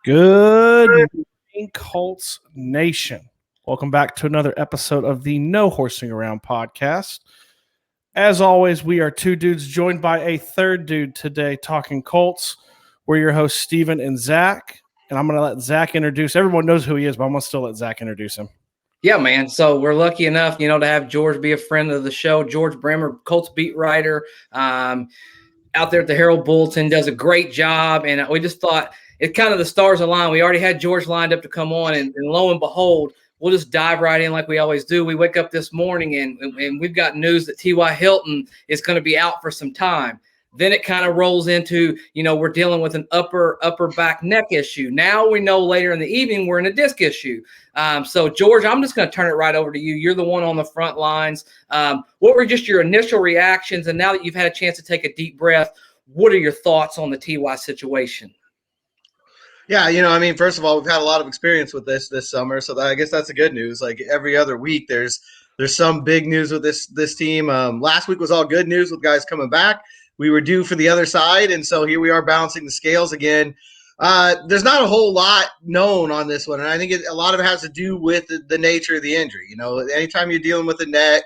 Good morning, Colts Nation. Welcome back to another episode of the No Horsing Around podcast. As always, we are two dudes joined by a third dude today talking Colts. We're your hosts, Steven and Zach. And I'm going to let Zach introduce. Everyone knows who he is, but I'm going to still let Zach introduce him. Yeah, man. So we're lucky enough, to have George be a friend of the show. George Bremer, Colts beat writer, out there at the Herald Bulletin, does a great job. And we just thought it kind of the stars aligned. We already had George lined up to come on, and lo and behold, we'll just dive right in like we always do. We wake up this morning and we've got news that T.Y. Hilton is going to be out for some time. Then it kind of rolls into, we're dealing with an upper back neck issue. Now we know later in the evening we're in a disc issue. So, George, I'm just going to turn it right over to you. You're the one on the front lines. What were just your initial reactions? And now that you've had a chance to take a deep breath, what are your thoughts on the TY situation? Yeah, first of all, we've had a lot of experience with this summer, so I guess that's the good news. Like every other week, there's some big news with this team. Last week was all good news with guys coming back. We were due for the other side, and so here we are balancing the scales again. There's not a whole lot known on this one, and I think a lot of it has to do with the nature of the injury. Anytime you're dealing with the neck,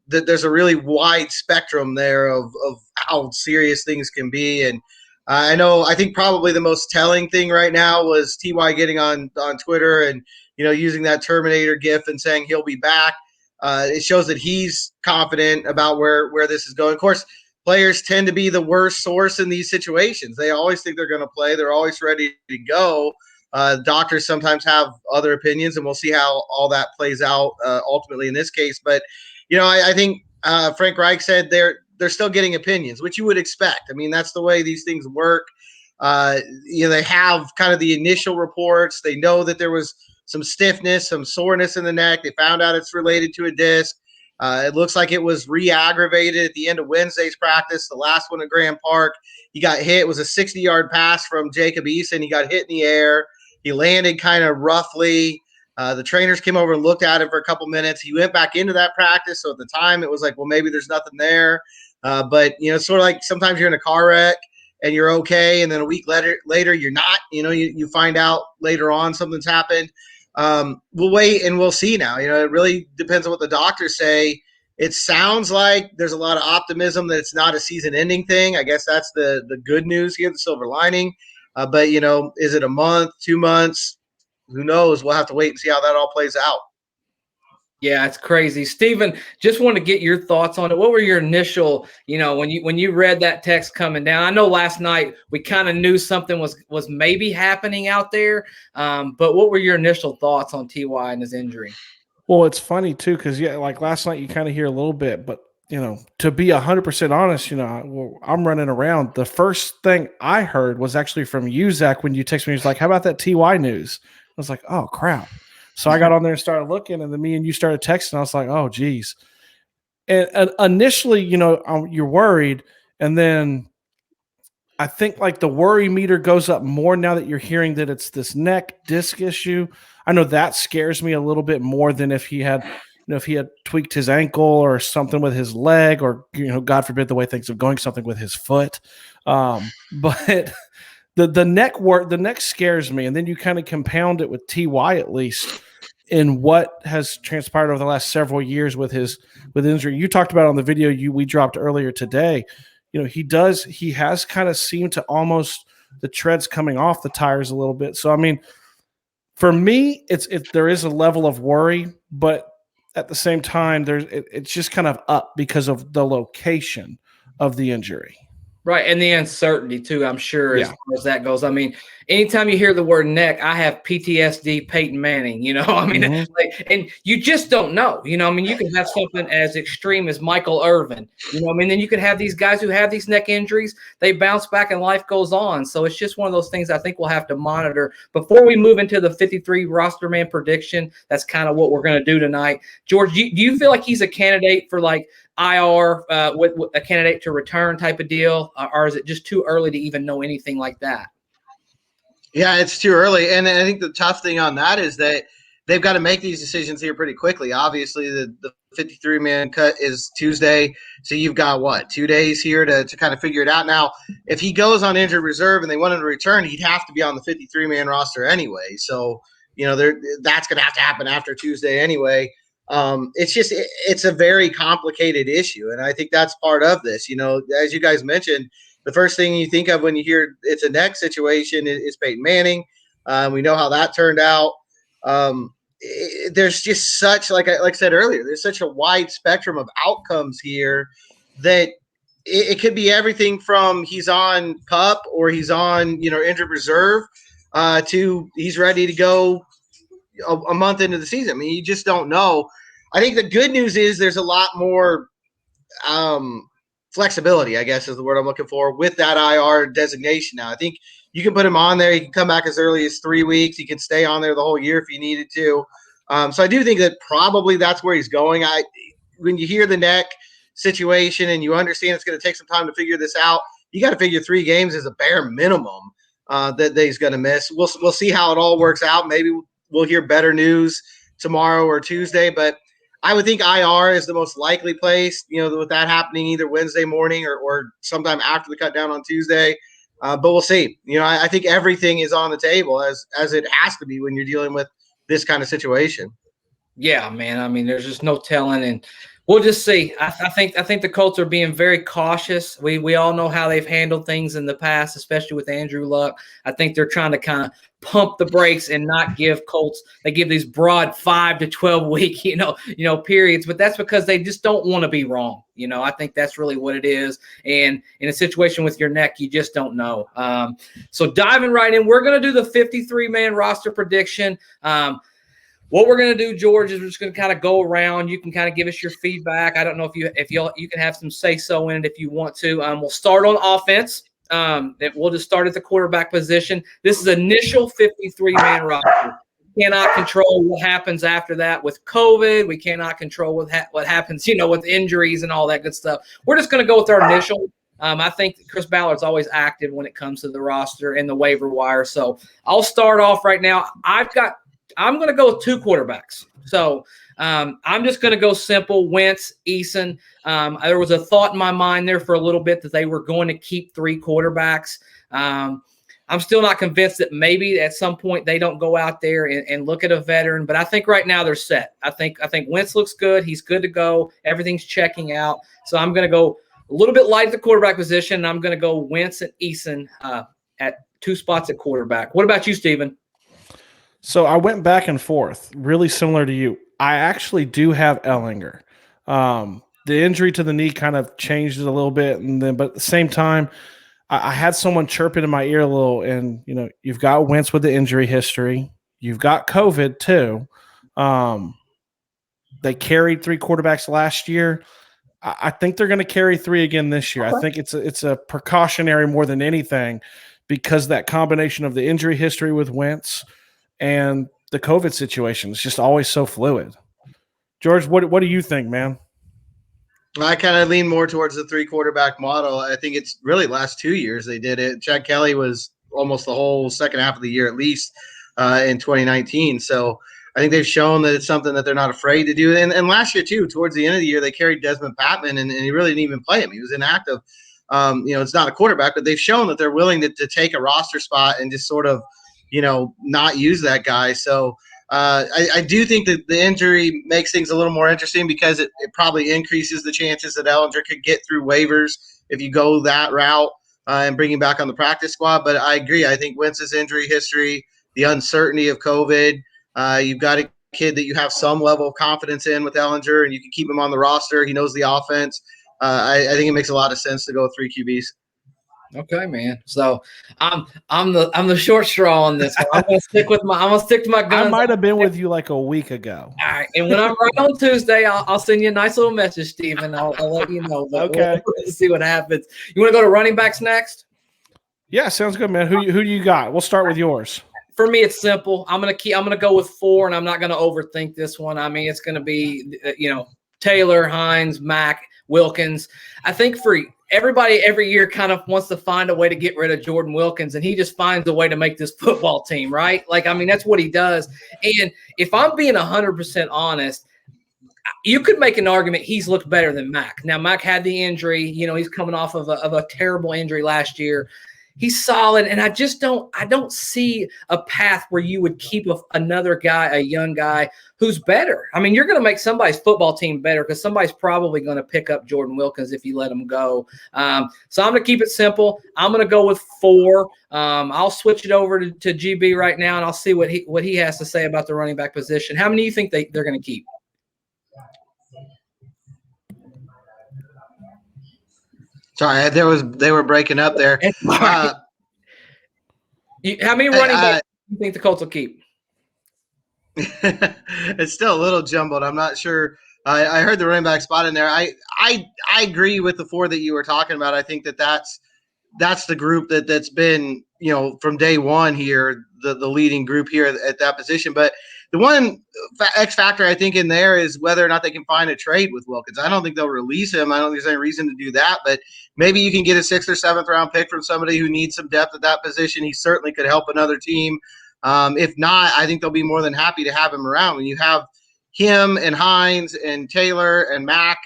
there's a really wide spectrum there of how serious things can be. And I think probably the most telling thing right now was TY getting on Twitter and, using that Terminator gif and saying he'll be back. It shows that he's confident about where this is going. Of course, players tend to be the worst source in these situations. They always think they're going to play. They're always ready to go. Doctors sometimes have other opinions, and we'll see how all that plays out ultimately in this case. But, I think Frank Reich said they're still getting opinions, which you would expect. I mean, that's the way these things work. They have kind of the initial reports. They know that there was some stiffness, some soreness in the neck. They found out it's related to a disc. It looks like it was re-aggravated at the end of Wednesday's practice, the last one at Grand Park. He got hit. It was a 60-yard pass from Jacob Eason. He got hit in the air. He landed kind of roughly. The trainers came over and looked at him for a couple minutes. He went back into that practice. So at the time, it was like, well, maybe there's nothing there. But, it's sort of like sometimes you're in a car wreck and you're okay, and then a week later you're not. You find out later on something's happened. We'll wait and we'll see now. It really depends on what the doctors say. It sounds like there's a lot of optimism that it's not a season-ending thing. I guess that's the good news here, the silver lining. But, is it a month, 2 months? Who knows? We'll have to wait and see how that all plays out. Yeah, it's crazy. Steven, just want to get your thoughts on it. What were your initial, when you read that text coming down? I know last night we kind of knew something was maybe happening out there, but what were your initial thoughts on TY and his injury? Well, it's funny, too, because, like last night you kind of hear a little bit, but, to be 100% honest, I'm running around. The first thing I heard was actually from you, Zach, when you texted me. He was like, how about that TY news? I was like, oh, crap. So I got on there and started looking, and then me and you started texting. I was like, oh, geez. And initially, you're worried. And then I think like the worry meter goes up more now that you're hearing that it's this neck disc issue. I know that scares me a little bit more than if he had, if he had tweaked his ankle or something with his leg, or, God forbid, the way things are going, something with his foot. But the neck scares me. And then you kind of compound it with TY, at least, in what has transpired over the last several years with injury. You talked about on the video we dropped earlier today. He has kind of seemed to almost the treads coming off the tires a little bit. So, I mean, for me, there is a level of worry, but at the same time, it's just kind of up because of the location of the injury. Right, and the uncertainty, too, I'm sure, as far as that goes. I mean, anytime you hear the word neck, I have PTSD Peyton Manning, and you just don't know. You can have something as extreme as Michael Irvin, then you can have these guys who have these neck injuries. They bounce back and life goes on. So it's just one of those things I think we'll have to monitor. Before we move into the 53 roster man prediction, that's kind of what we're going to do tonight. George, do you feel like he's a candidate for like IR with a candidate to return type of deal, or is it just too early to even know anything like that? Yeah, it's too early. And I think the tough thing on that is that they've got to make these decisions here pretty quickly. Obviously, the 53-man cut is Tuesday. So you've got, 2 days here to kind of figure it out. Now, if he goes on injured reserve and they want him to return, he'd have to be on the 53-man roster anyway. So, that's going to have to happen after Tuesday anyway. It's a very complicated issue. And I think that's part of this. As you guys mentioned, the first thing you think of when you hear it's a neck situation is Peyton Manning. We know how that turned out. There's just such, like I said earlier, there's such a wide spectrum of outcomes here that it could be everything from he's on PUP or he's on, injured reserve to he's ready to go a month into the season. I mean, you just don't know. I think the good news is there's a lot more flexibility, I guess is the word I'm looking for, with that IR designation now. I think you can put him on there. He can come back as early as 3 weeks. He can stay on there the whole year if he needed to. So I do think that probably that's where he's going. When you hear the neck situation and you understand it's going to take some time to figure this out, you got to figure 3 games is a bare minimum that he's going to miss. We'll see how it all works out. Maybe we'll hear better news tomorrow or Tuesday, but I would think IR is the most likely place, with that happening either Wednesday morning or sometime after the cut down on Tuesday. But we'll see. I think everything is on the table as it has to be when you're dealing with this kind of situation. Yeah, man. I mean, there's just no telling, and we'll just see. I think the Colts are being very cautious. We all know how they've handled things in the past, especially with Andrew Luck. I think they're trying to kind of pump the brakes and not give Colts. They give these broad 5 to 12 week, periods, but that's because they just don't want to be wrong. I think that's really what it is. And in a situation with your neck, you just don't know. So diving right in, we're going to do the 53-man roster prediction. What we're going to do, George, is we're just going to kind of go around. You can kind of give us your feedback. I don't know if you can have some say-so in it if you want to. We'll start on offense. We'll just start at the quarterback position. This is initial 53-man roster. We cannot control what happens after that with COVID. We cannot control what happens, with injuries and all that good stuff. We're just going to go with our initial. I think Chris Ballard's always active when it comes to the roster and the waiver wire. So I'll start off right now. I'm going to go with 2 quarterbacks. So I'm just going to go simple, Wentz, Eason. There was a thought in my mind there for a little bit that they were going to keep 3 quarterbacks. I'm still not convinced that maybe at some point they don't go out there and look at a veteran, but I think right now they're set. I think Wentz looks good. He's good to go. Everything's checking out. So I'm going to go a little bit light at the quarterback position, and I'm going to go Wentz and Eason at 2 spots at quarterback. What about you, Steven? So I went back and forth, really similar to you. I actually do have Ehlinger. The injury to the knee kind of changed it a little bit, but at the same time, I had someone chirping in my ear a little, and you've got Wentz with the injury history. You've got COVID too. They carried 3 quarterbacks last year. I think they're going to carry 3 again this year. I think it's a precautionary more than anything because that combination of the injury history with Wentz and the COVID situation is just always so fluid. George, what do you think, man? I kind of lean more towards the 3 quarterback model. I think it's really last 2 years they did it. Chad Kelly was almost the whole second half of the year at least in 2019. So I think they've shown that it's something that they're not afraid to do. And last year too, towards the end of the year, they carried Desmond Patman and he really didn't even play him. He was inactive. It's not a quarterback, but they've shown that they're willing to take a roster spot and just sort of, not use that guy. So I do think that the injury makes things a little more interesting because it probably increases the chances that Ehlinger could get through waivers if you go that route and bring him back on the practice squad. But I agree. I think Wentz's injury history, the uncertainty of COVID, you've got a kid that you have some level of confidence in with Ehlinger, and you can keep him on the roster. He knows the offense. I think it makes a lot of sense to go with 3 QBs. Okay, man. So I'm the short straw on this one. I'm gonna stick to my guns. I might have been with you like a week ago. All right, and when I'm right on Tuesday, I'll send you a nice little message, Steven. I'll let you know. Okay. We'll see what happens. You want to go to running backs next? Yeah, sounds good, man. Who do you got? We'll start with yours. For me, it's simple. I'm gonna go with 4, and I'm not gonna overthink this one. I mean, it's gonna be Taylor, Hines, Mack, Wilkins. I think for everybody every year kind of wants to find a way to get rid of Jordan Wilkins, and he just finds a way to make this football team, right? That's what he does. And if I'm being 100% honest, you could make an argument he's looked better than Mac. Now, Mac had the injury. He's coming off of a terrible injury last year. He's solid, and I don't see a path where you would keep another guy, a young guy, who's better. I mean, you're going to make somebody's football team better because somebody's probably going to pick up Jordan Wilkins if you let him go. So I'm going to keep it simple. I'm going to go with 4. I'll switch it over to GB right now, and I'll see what he has to say about the running back position. How many do you think they're going to keep? Sorry, they were breaking up there. How many running backs do you think the Colts will keep? It's still a little jumbled. I'm not sure. I heard the running back spot in there. I agree with the 4 that you were talking about. I think that's the group that's been, from day one here, the leading group here at that position. But the one X factor I think in there is whether or not they can find a trade with Wilkins. I don't think they'll release him. I don't think there's any reason to do that, but maybe you can get a 6th or 7th round pick from somebody who needs some depth at that position. He certainly could help another team. If not, I think they'll be more than happy to have him around. When you have him and Hines and Taylor and Mack,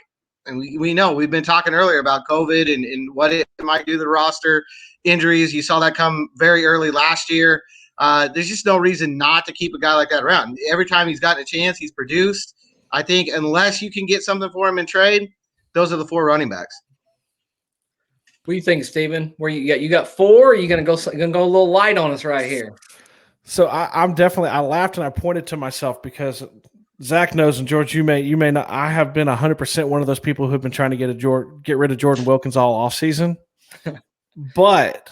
and we know we've been talking earlier about COVID and what it might do to the roster, injuries. You saw that come very early last year. There's just no reason not to keep a guy like that around. Every time he's gotten a chance, he's produced. I think unless you can get something for him in trade, those are the 4 running backs. What do you think, Steven? Where you got 4? Or are you gonna go a little light on us right here? So I laughed and I pointed to myself because Zach knows, and George, you may not. I have been 100% one of those people who have been trying to get rid of Jordan Wilkins all offseason. But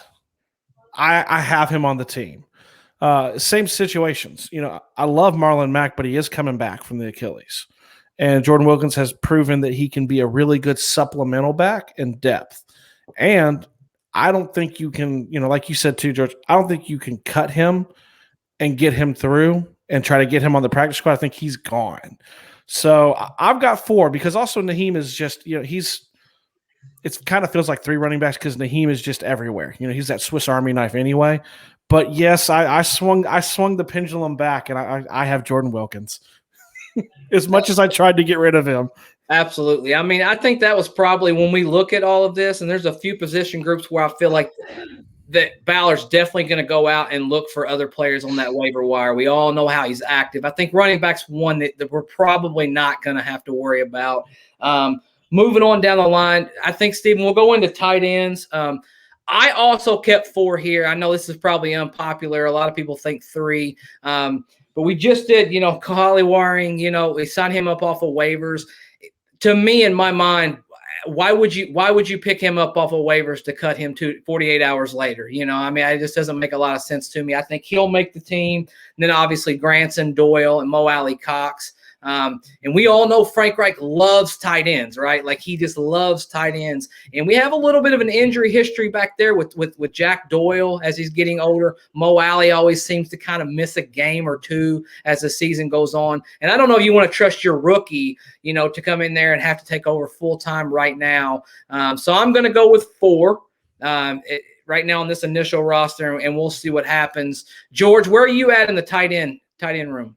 I have him on the team. Same situations. I love Marlon Mack, but he is coming back from the Achilles. And Jordan Wilkins has proven that he can be a really good supplemental back in depth. And I don't think you can, like you said too, George, I don't think you can cut him and get him through and try to get him on the practice squad. I think he's gone. So I've got 4 because also Naheem is just, it kind of feels like 3 running backs because Naheem is just everywhere. He's that Swiss Army knife anyway. But yes, I swung the pendulum back, and I have Jordan Wilkins. As much as I tried to get rid of him. Absolutely. I mean, I think that was probably when we look at all of this, and there's a few position groups where I feel like that Ballard's definitely going to go out and look for other players on that waiver wire. We all know how he's active. I think running back's one that we're probably not going to have to worry about. Moving on down the line, I think, Steven, we'll go into tight ends. I also kept 4 here. I know this is probably unpopular. A lot of people think 3. But we just did, Kahale Waring, we signed him up off of waivers. To me, in my mind, why would you pick him up off of waivers to cut him to 48 hours later? It just doesn't make a lot of sense to me. I think he'll make the team. And then obviously Granson, Doyle, and Mo Alley Cox. And we all know Frank Reich loves tight ends, right? Like he just loves tight ends. And we have a little bit of an injury history back there with Jack Doyle as he's getting older. Mo Alley always seems to kind of miss a game or 2 as the season goes on. And I don't know if you want to trust your rookie, to come in there and have to take over full time right now. So I'm going to go with 4 right now on this initial roster, and we'll see what happens. George, where are you at in the tight end room?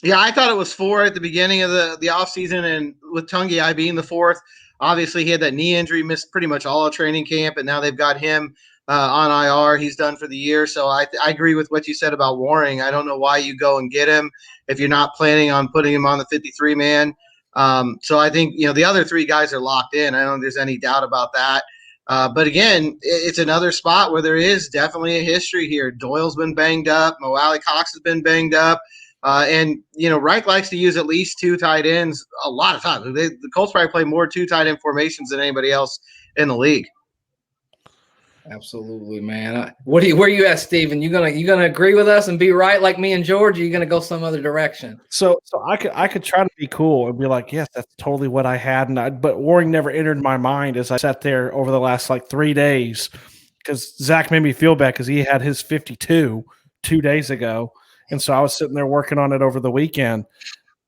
Yeah, I thought it was 4 at the beginning of the offseason, and with Tungi being the 4th, obviously he had that knee injury, missed pretty much all of training camp, and now they've got him on IR. He's done for the year. So I agree with what you said about Waring. I don't know why you go and get him if you're not planning on putting him on the 53-man. So I think, the other 3 guys are locked in. I don't think there's any doubt about that. But again, it's another spot where there is definitely a history here. Doyle's been banged up. Mo Alley Cox has been banged up. And Reich likes to use at least 2 tight ends a lot of times. The Colts probably play more 2 tight end formations than anybody else in the league. Absolutely, man. Where are you at, Steven? You gonna agree with us and be right like me and George? Or you gonna go some other direction? So I could try to be cool and be like, yes, that's totally what I had, but Waring never entered my mind as I sat there over the last 3 days because Zach made me feel bad because he had his 52 2 days ago. And so I was sitting there working on it over the weekend,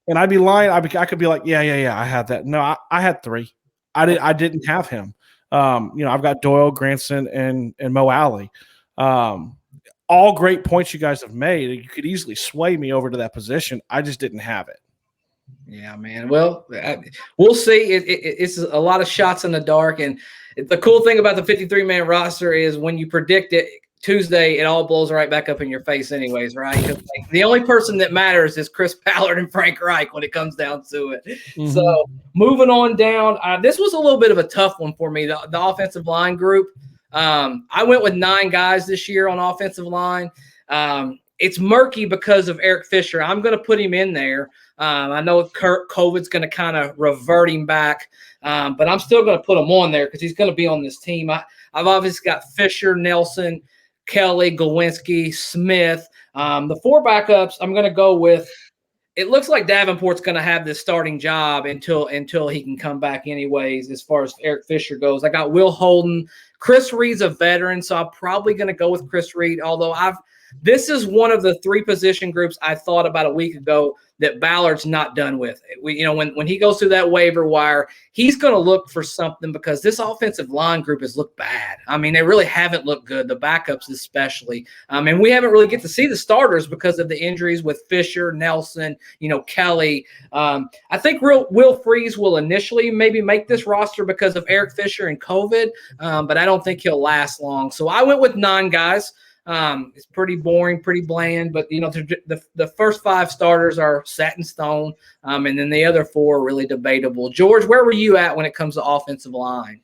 and I'd be lying. I could be like, yeah, I had that. No, I had 3. I didn't have him. I've got Doyle, Granson, and Mo Alley. All great points you guys have made. You could easily sway me over to that position. I just didn't have it. Yeah, man. Well, we'll see. It's a lot of shots in the dark. And the cool thing about the 53-man roster is when you predict it Tuesday, it all blows right back up in your face anyways, right? 'Cause, like, the only person that matters is Chris Ballard and Frank Reich when it comes down to it. Mm-hmm. So moving on down, this was a little bit of a tough one for me, the offensive line group. I went with 9 guys this year on offensive line. It's murky because of Eric Fisher. I'm going to put him in there. I know COVID's going to kind of revert him back, but I'm still going to put him on there because he's going to be on this team. I've obviously got Fisher, Nelson, Kelly, Glowinski, Smith. The 4 backups, I'm going to go with. It looks like Davenport's going to have this starting job until he can come back anyways, as far as Eric Fisher goes. I got Will Holden. Chris Reed's a veteran, so I'm probably going to go with Chris Reed, although this is one of the 3 position groups I thought about a week ago that Ballard's not done with. When he goes through that waiver wire, he's going to look for something because this offensive line group has looked bad. I mean, they really haven't looked good, the backups especially. And we haven't really get to see the starters because of the injuries with Fisher, Nelson, Kelly. I think Will Freeze will initially maybe make this roster because of Eric Fisher and COVID, but I don't think he'll last long. So I went with 9 guys. It's pretty boring, pretty bland, but the first 5 starters are set in stone, and then the other 4 are really debatable. George, where were you at when it comes to offensive line?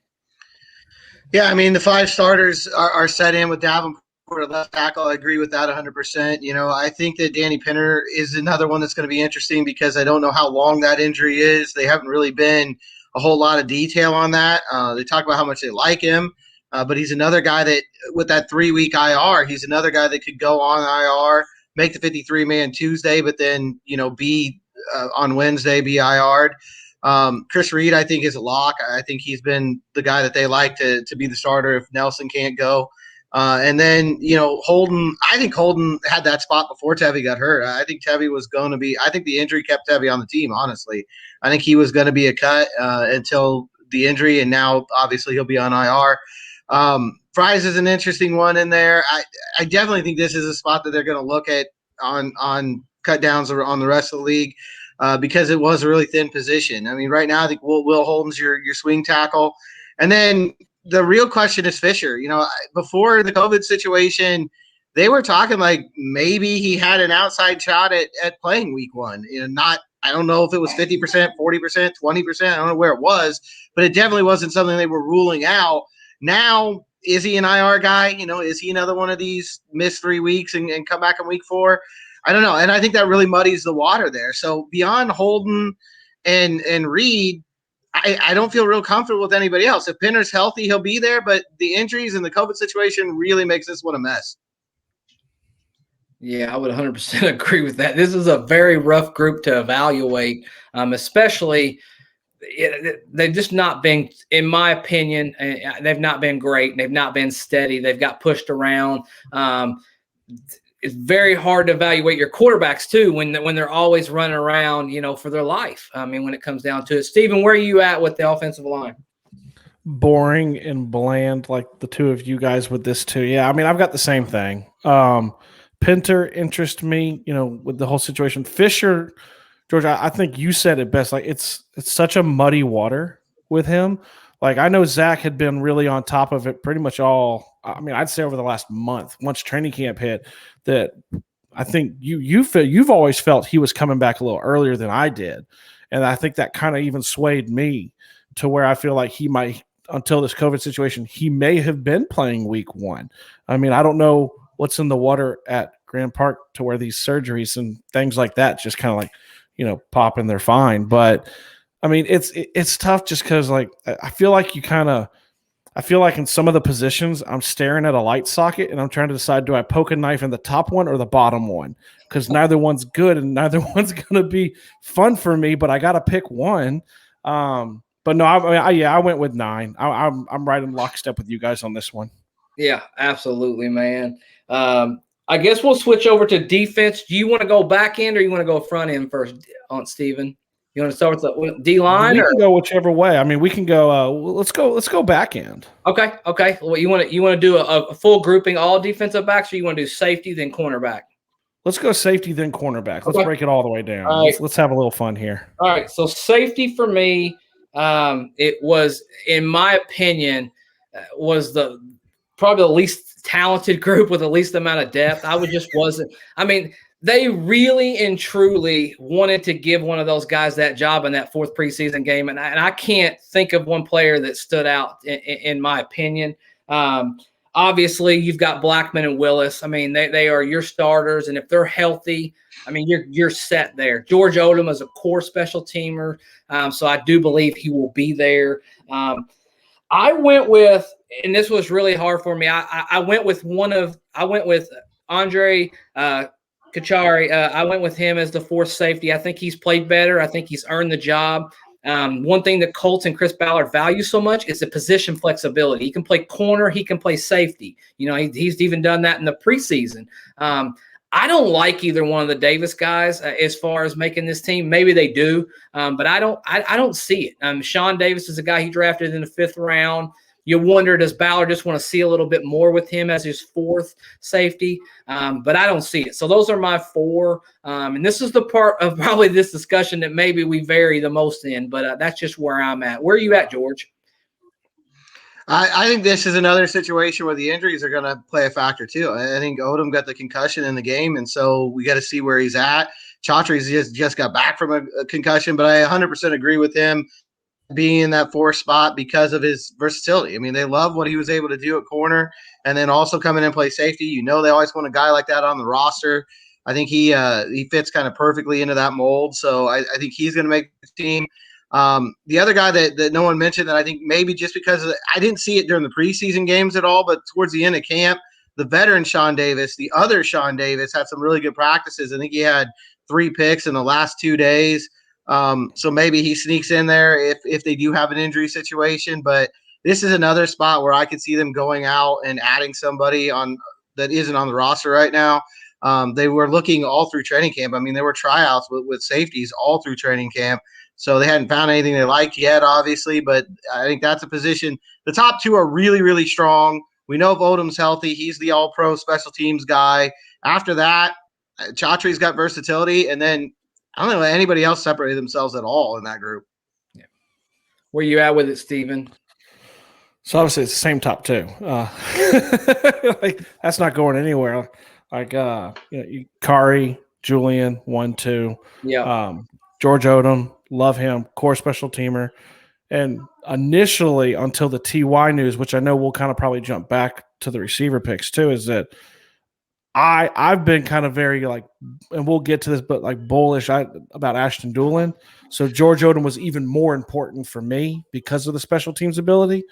Yeah, I mean the 5 starters are set in with Davenport at left tackle. I agree with that 100%. I think that Danny Pinner is another one that's going to be interesting because I don't know how long that injury is. They haven't really been a whole lot of detail on that. They talk about how much they like him. But he's another guy that, with that 3-week IR, he's another guy that could go on IR, make the 53-man Tuesday, but then, be on Wednesday, be IR'd. Chris Reed, I think, is a lock. I think he's been the guy that they like to be the starter if Nelson can't go. And then, Holden, I think Holden had that spot before Tevy got hurt. I think Tevy was going to be – I think the injury kept Tevy on the team, honestly. I think he was going to be a cut until the injury, and now obviously he'll be on IR. Fries is an interesting one in there. I definitely think this is a spot that they're going to look at on cut downs on the rest of the league because it was a really thin position. I mean, right now I think Will Holden's your swing tackle, and then the real question is Fisher. Before the COVID situation, they were talking like maybe he had an outside shot at playing week 1. I don't know if it was 50%, 40%, 20%. I don't know where it was, but it definitely wasn't something they were ruling out. Now, is he an IR guy? Is he another one of these miss 3 weeks and come back in week 4? I don't know. And I think that really muddies the water there. So beyond Holden and Reed, I don't feel real comfortable with anybody else. If Pinner's healthy, he'll be there. But the injuries and the COVID situation really makes this one a mess. Yeah, I would 100% agree with that. This is a very rough group to evaluate, especially – they've just not been, in my opinion, they've not been great. They've not been steady. They've got pushed around. It's very hard to evaluate your quarterbacks too when they're always running around, for their life. I mean, when it comes down to it. Steven, where are you at with the offensive line? Boring and bland, like the 2 of you guys with this too. Yeah, I mean, I've got the same thing. Pinter interests me, with the whole situation. Fisher, George, I think you said it best. Like it's such a muddy water with him. Like I know Zach had been really on top of it pretty much all. I mean, I'd say over the last month, once training camp hit, that I think you've always felt he was coming back a little earlier than I did, and I think that kind of even swayed me to where I feel like he might, until this COVID situation, he may have been playing week 1. I mean, I don't know what's in the water at Grand Park to where these surgeries and things like that just kind of like, pop and they're fine. But I mean, it's tough just because like I feel like in some of the positions I'm staring at a light socket and I'm trying to decide, do I poke a knife in the top one or the bottom one? Because neither one's good and neither one's going to be fun for me, but I got to pick one. But no, I went with 9. I'm right in lockstep with you guys on this one. Yeah, absolutely, man. I guess we'll switch over to defense. Do you want to go back end or you want to go front end first, Aunt Steven? You want to start with the D line? We can go whichever way. I mean, we can go. Let's go back end. Okay. Well, you want to do a full grouping, all defensive backs, or you want to do safety then cornerback? Let's go safety, then cornerback. Let's Okay. break it all the way down. All right. Let's have a little fun here. All right. So safety for me, it was, in my opinion, was probably the least talented group with the least amount of depth. I mean, they really and truly wanted to give one of those guys that job in that fourth preseason game. And I can't think of one player that stood out in my opinion. Obviously, you've got Blackman and Willis. I mean, they are your starters, and if they're healthy, I mean, you're set there. George Odom is a core special teamer, so I do believe he will be there. I went with, and this was really hard for me. I went with Andre Kachari. I went with him as the fourth safety. I think he's played better. I think he's earned the job. One thing that Colts and Chris Ballard value so much is the position flexibility. He can play corner. He can play safety. You know, he's even done that in the preseason. I don't like either one of the Davis guys as far as making this team. Maybe they do, but I don't see it. Sean Davis is a guy he drafted in the 5th round. You wonder, does Ballard just want to see a little bit more with him as his fourth safety? But I don't see it. So those are my 4. And this is the part of probably this discussion that maybe we vary the most in, but that's just where I'm at. Where are you at, George? I think this is another situation where the injuries are going to play a factor too. I think Odom got the concussion in the game, and so we got to see where he's at. Chaudhry's just got back from a concussion, but I 100% agree with him being in that 4th spot because of his versatility. I mean, they love what he was able to do at corner, and then also come in and play safety. You know, they always want a guy like that on the roster. I think he fits kind of perfectly into that mold. So I think he's going to make the team. The other guy that no one mentioned that I think maybe just because I didn't see it during the preseason games at all, but towards the end of camp, the veteran Sean Davis, the other Sean Davis, had some really good practices. I think he had 3 picks in the last 2 days. So maybe he sneaks in there if they do have an injury situation. But this is another spot where I could see them going out and adding somebody on that isn't on the roster right now. They were looking all through training camp. I mean, there were tryouts with safeties all through training camp. So they hadn't found anything they liked yet, obviously. But I think that's a position. The top 2 are really, really strong. We know if Odom's healthy, he's the all-pro special teams guy. After that, Chaudhry's got versatility. And then I don't know anybody else separate themselves at all in that group. Yeah. Where you at with it, Steven? So obviously it's the same top 2. Like, that's not going anywhere. Like Kari, Julian, 1, 2. Yeah. George Odom, love him, core special teamer. And initially, until the TY news, which I know we'll kind of probably jump back to the receiver picks too, is that I've been kind of very like, and we'll get to this, but like bullish about Ashton Doolin. So George Odom was even more important for me because of the special teams ability.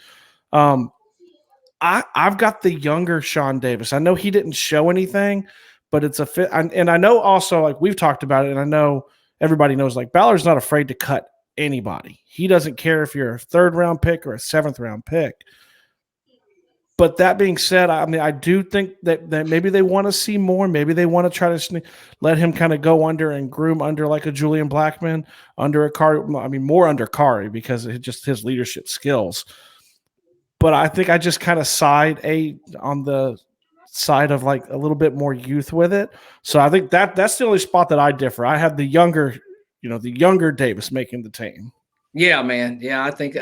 I've got the younger Sean Davis. I know he didn't show anything, but it's a fit. And I know also, like we've talked about it, and I know everybody knows, like Ballard's not afraid to cut anybody. He doesn't care if you're a 3rd round pick or a 7th round pick. But that being said, I mean, I do think that maybe they want to see more. Maybe they want to try to let him kind of go under and groom under like a Julian Blackman, under a Kari. I mean, more under Kari because of just his leadership skills. But I think I just kind of side on the side of like a little bit more youth with it. So I think that's the only spot that I differ. I have the younger Davis making the team. Yeah, man. Yeah, I think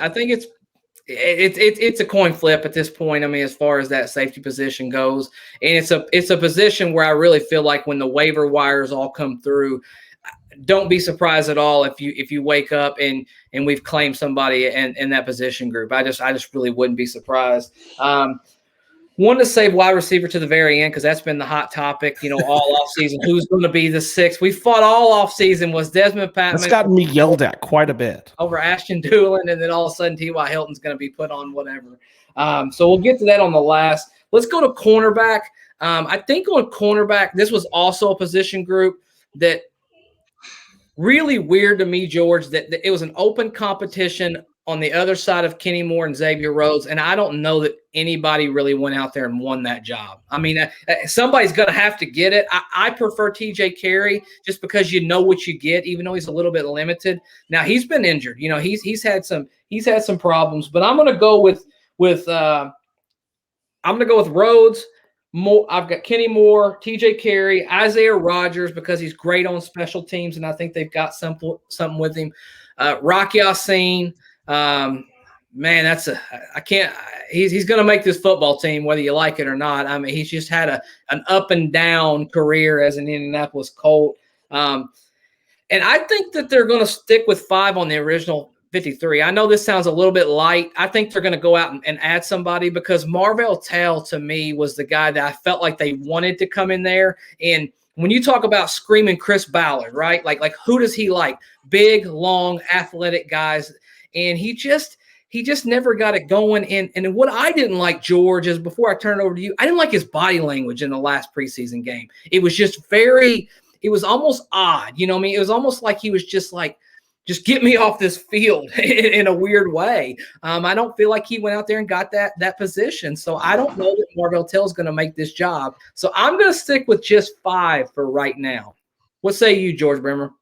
it's a coin flip at this point. I mean, as far as that safety position goes, and it's a position where I really feel like when the waiver wires all come through, don't be surprised at all if you wake up and we've claimed somebody in that position group. I just really wouldn't be surprised. Wanted to save wide receiver to the very end because that's been the hot topic, all offseason. Who's going to be the 6th? We fought all offseason. Was Desmond Patman? That's gotten me yelled at quite a bit. Over Ashton Doolin, and then all of a sudden T.Y. Hilton's going to be put on whatever. So we'll get to that on the last. Let's go to cornerback. I think on cornerback, this was also a position group that really weird to me, George, that it was an open competition on the other side of Kenny Moore and Xavier Rhodes, and I don't know that anybody really went out there and won that job. I mean, somebody's going to have to get it. I prefer TJ Carey just because you know what you get, even though he's a little bit limited. Now he's been injured. He's had some problems, but I'm going to go with Rhodes, I've got Kenny Moore, TJ Carey, Isaiah Rodgers because he's great on special teams, and I think they've got something with him. Rocky Yassin, man, I can't. He's going to make this football team whether you like it or not. I mean, he's just had an up and down career as an Indianapolis Colt. And I think that they're going to stick with 5 on the original 53. I know this sounds a little bit light. I think they're going to go out and add somebody because Marvell Tell to me was the guy that I felt like they wanted to come in there. And when you talk about screaming Chris Ballard, right? Like who does he like? Big, long, athletic guys. And he just never got it going. And what I didn't like, George, is before I turn it over to you, I didn't like his body language in the last preseason game. It was just it was almost odd. You know what I mean? It was almost like he was just like, just get me off this field in a weird way. I don't feel like he went out there and got that position. So I don't know that Marvell Tell is going to make this job. So I'm going to stick with just 5 for right now. What say you, George Bremer?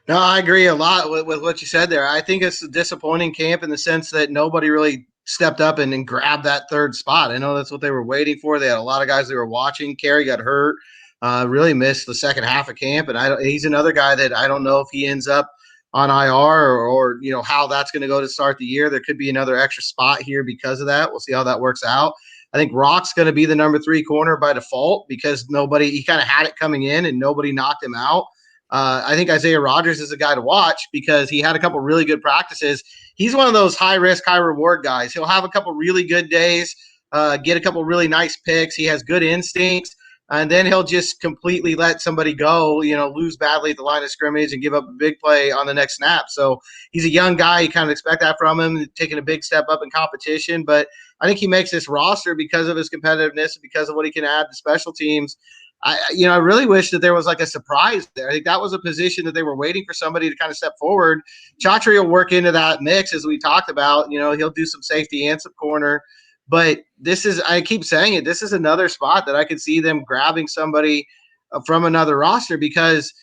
No, I agree a lot with what you said there. I think it's a disappointing camp in the sense that nobody really stepped up and grabbed that 3rd spot. I know that's what they were waiting for. They had a lot of guys they were watching. Carey got hurt, really missed the second half of camp. And he's another guy that I don't know if he ends up on IR or how that's going to go to start the year. There could be another extra spot here because of that. We'll see how that works out. I think Rock's going to be the number 3 corner by default because he kind of had it coming in and nobody knocked him out. I think Isaiah Rodgers is a guy to watch because he had a couple really good practices. He's one of those high risk, high reward guys. He'll have a couple really good days, get a couple really nice picks. He has good instincts. And then he'll just completely let somebody go, lose badly at the line of scrimmage and give up a big play on the next snap. So he's a young guy. You kind of expect that from him, taking a big step up in competition. But I think he makes this roster because of his competitiveness and because of what he can add to special teams. I really wish that there was like a surprise there. I think that was a position that they were waiting for somebody to kind of step forward. Chatry will work into that mix as we talked about. He'll do some safety and some corner. But I keep saying it, this is another spot that I could see them grabbing somebody from another roster because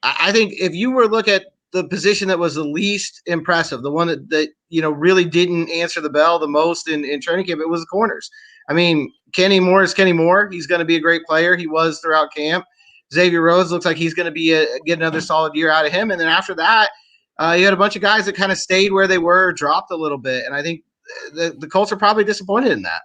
I think if you were to look at the position that was the least impressive, the one that really didn't answer the bell the most in training camp, it was the corners. I mean, Kenny Moore is Kenny Moore. He's going to be a great player. He was throughout camp. Xavier Rhodes looks like he's going to get another solid year out of him. And then after that, you had a bunch of guys that kind of stayed where they were, dropped a little bit. And I think the Colts are probably disappointed in that.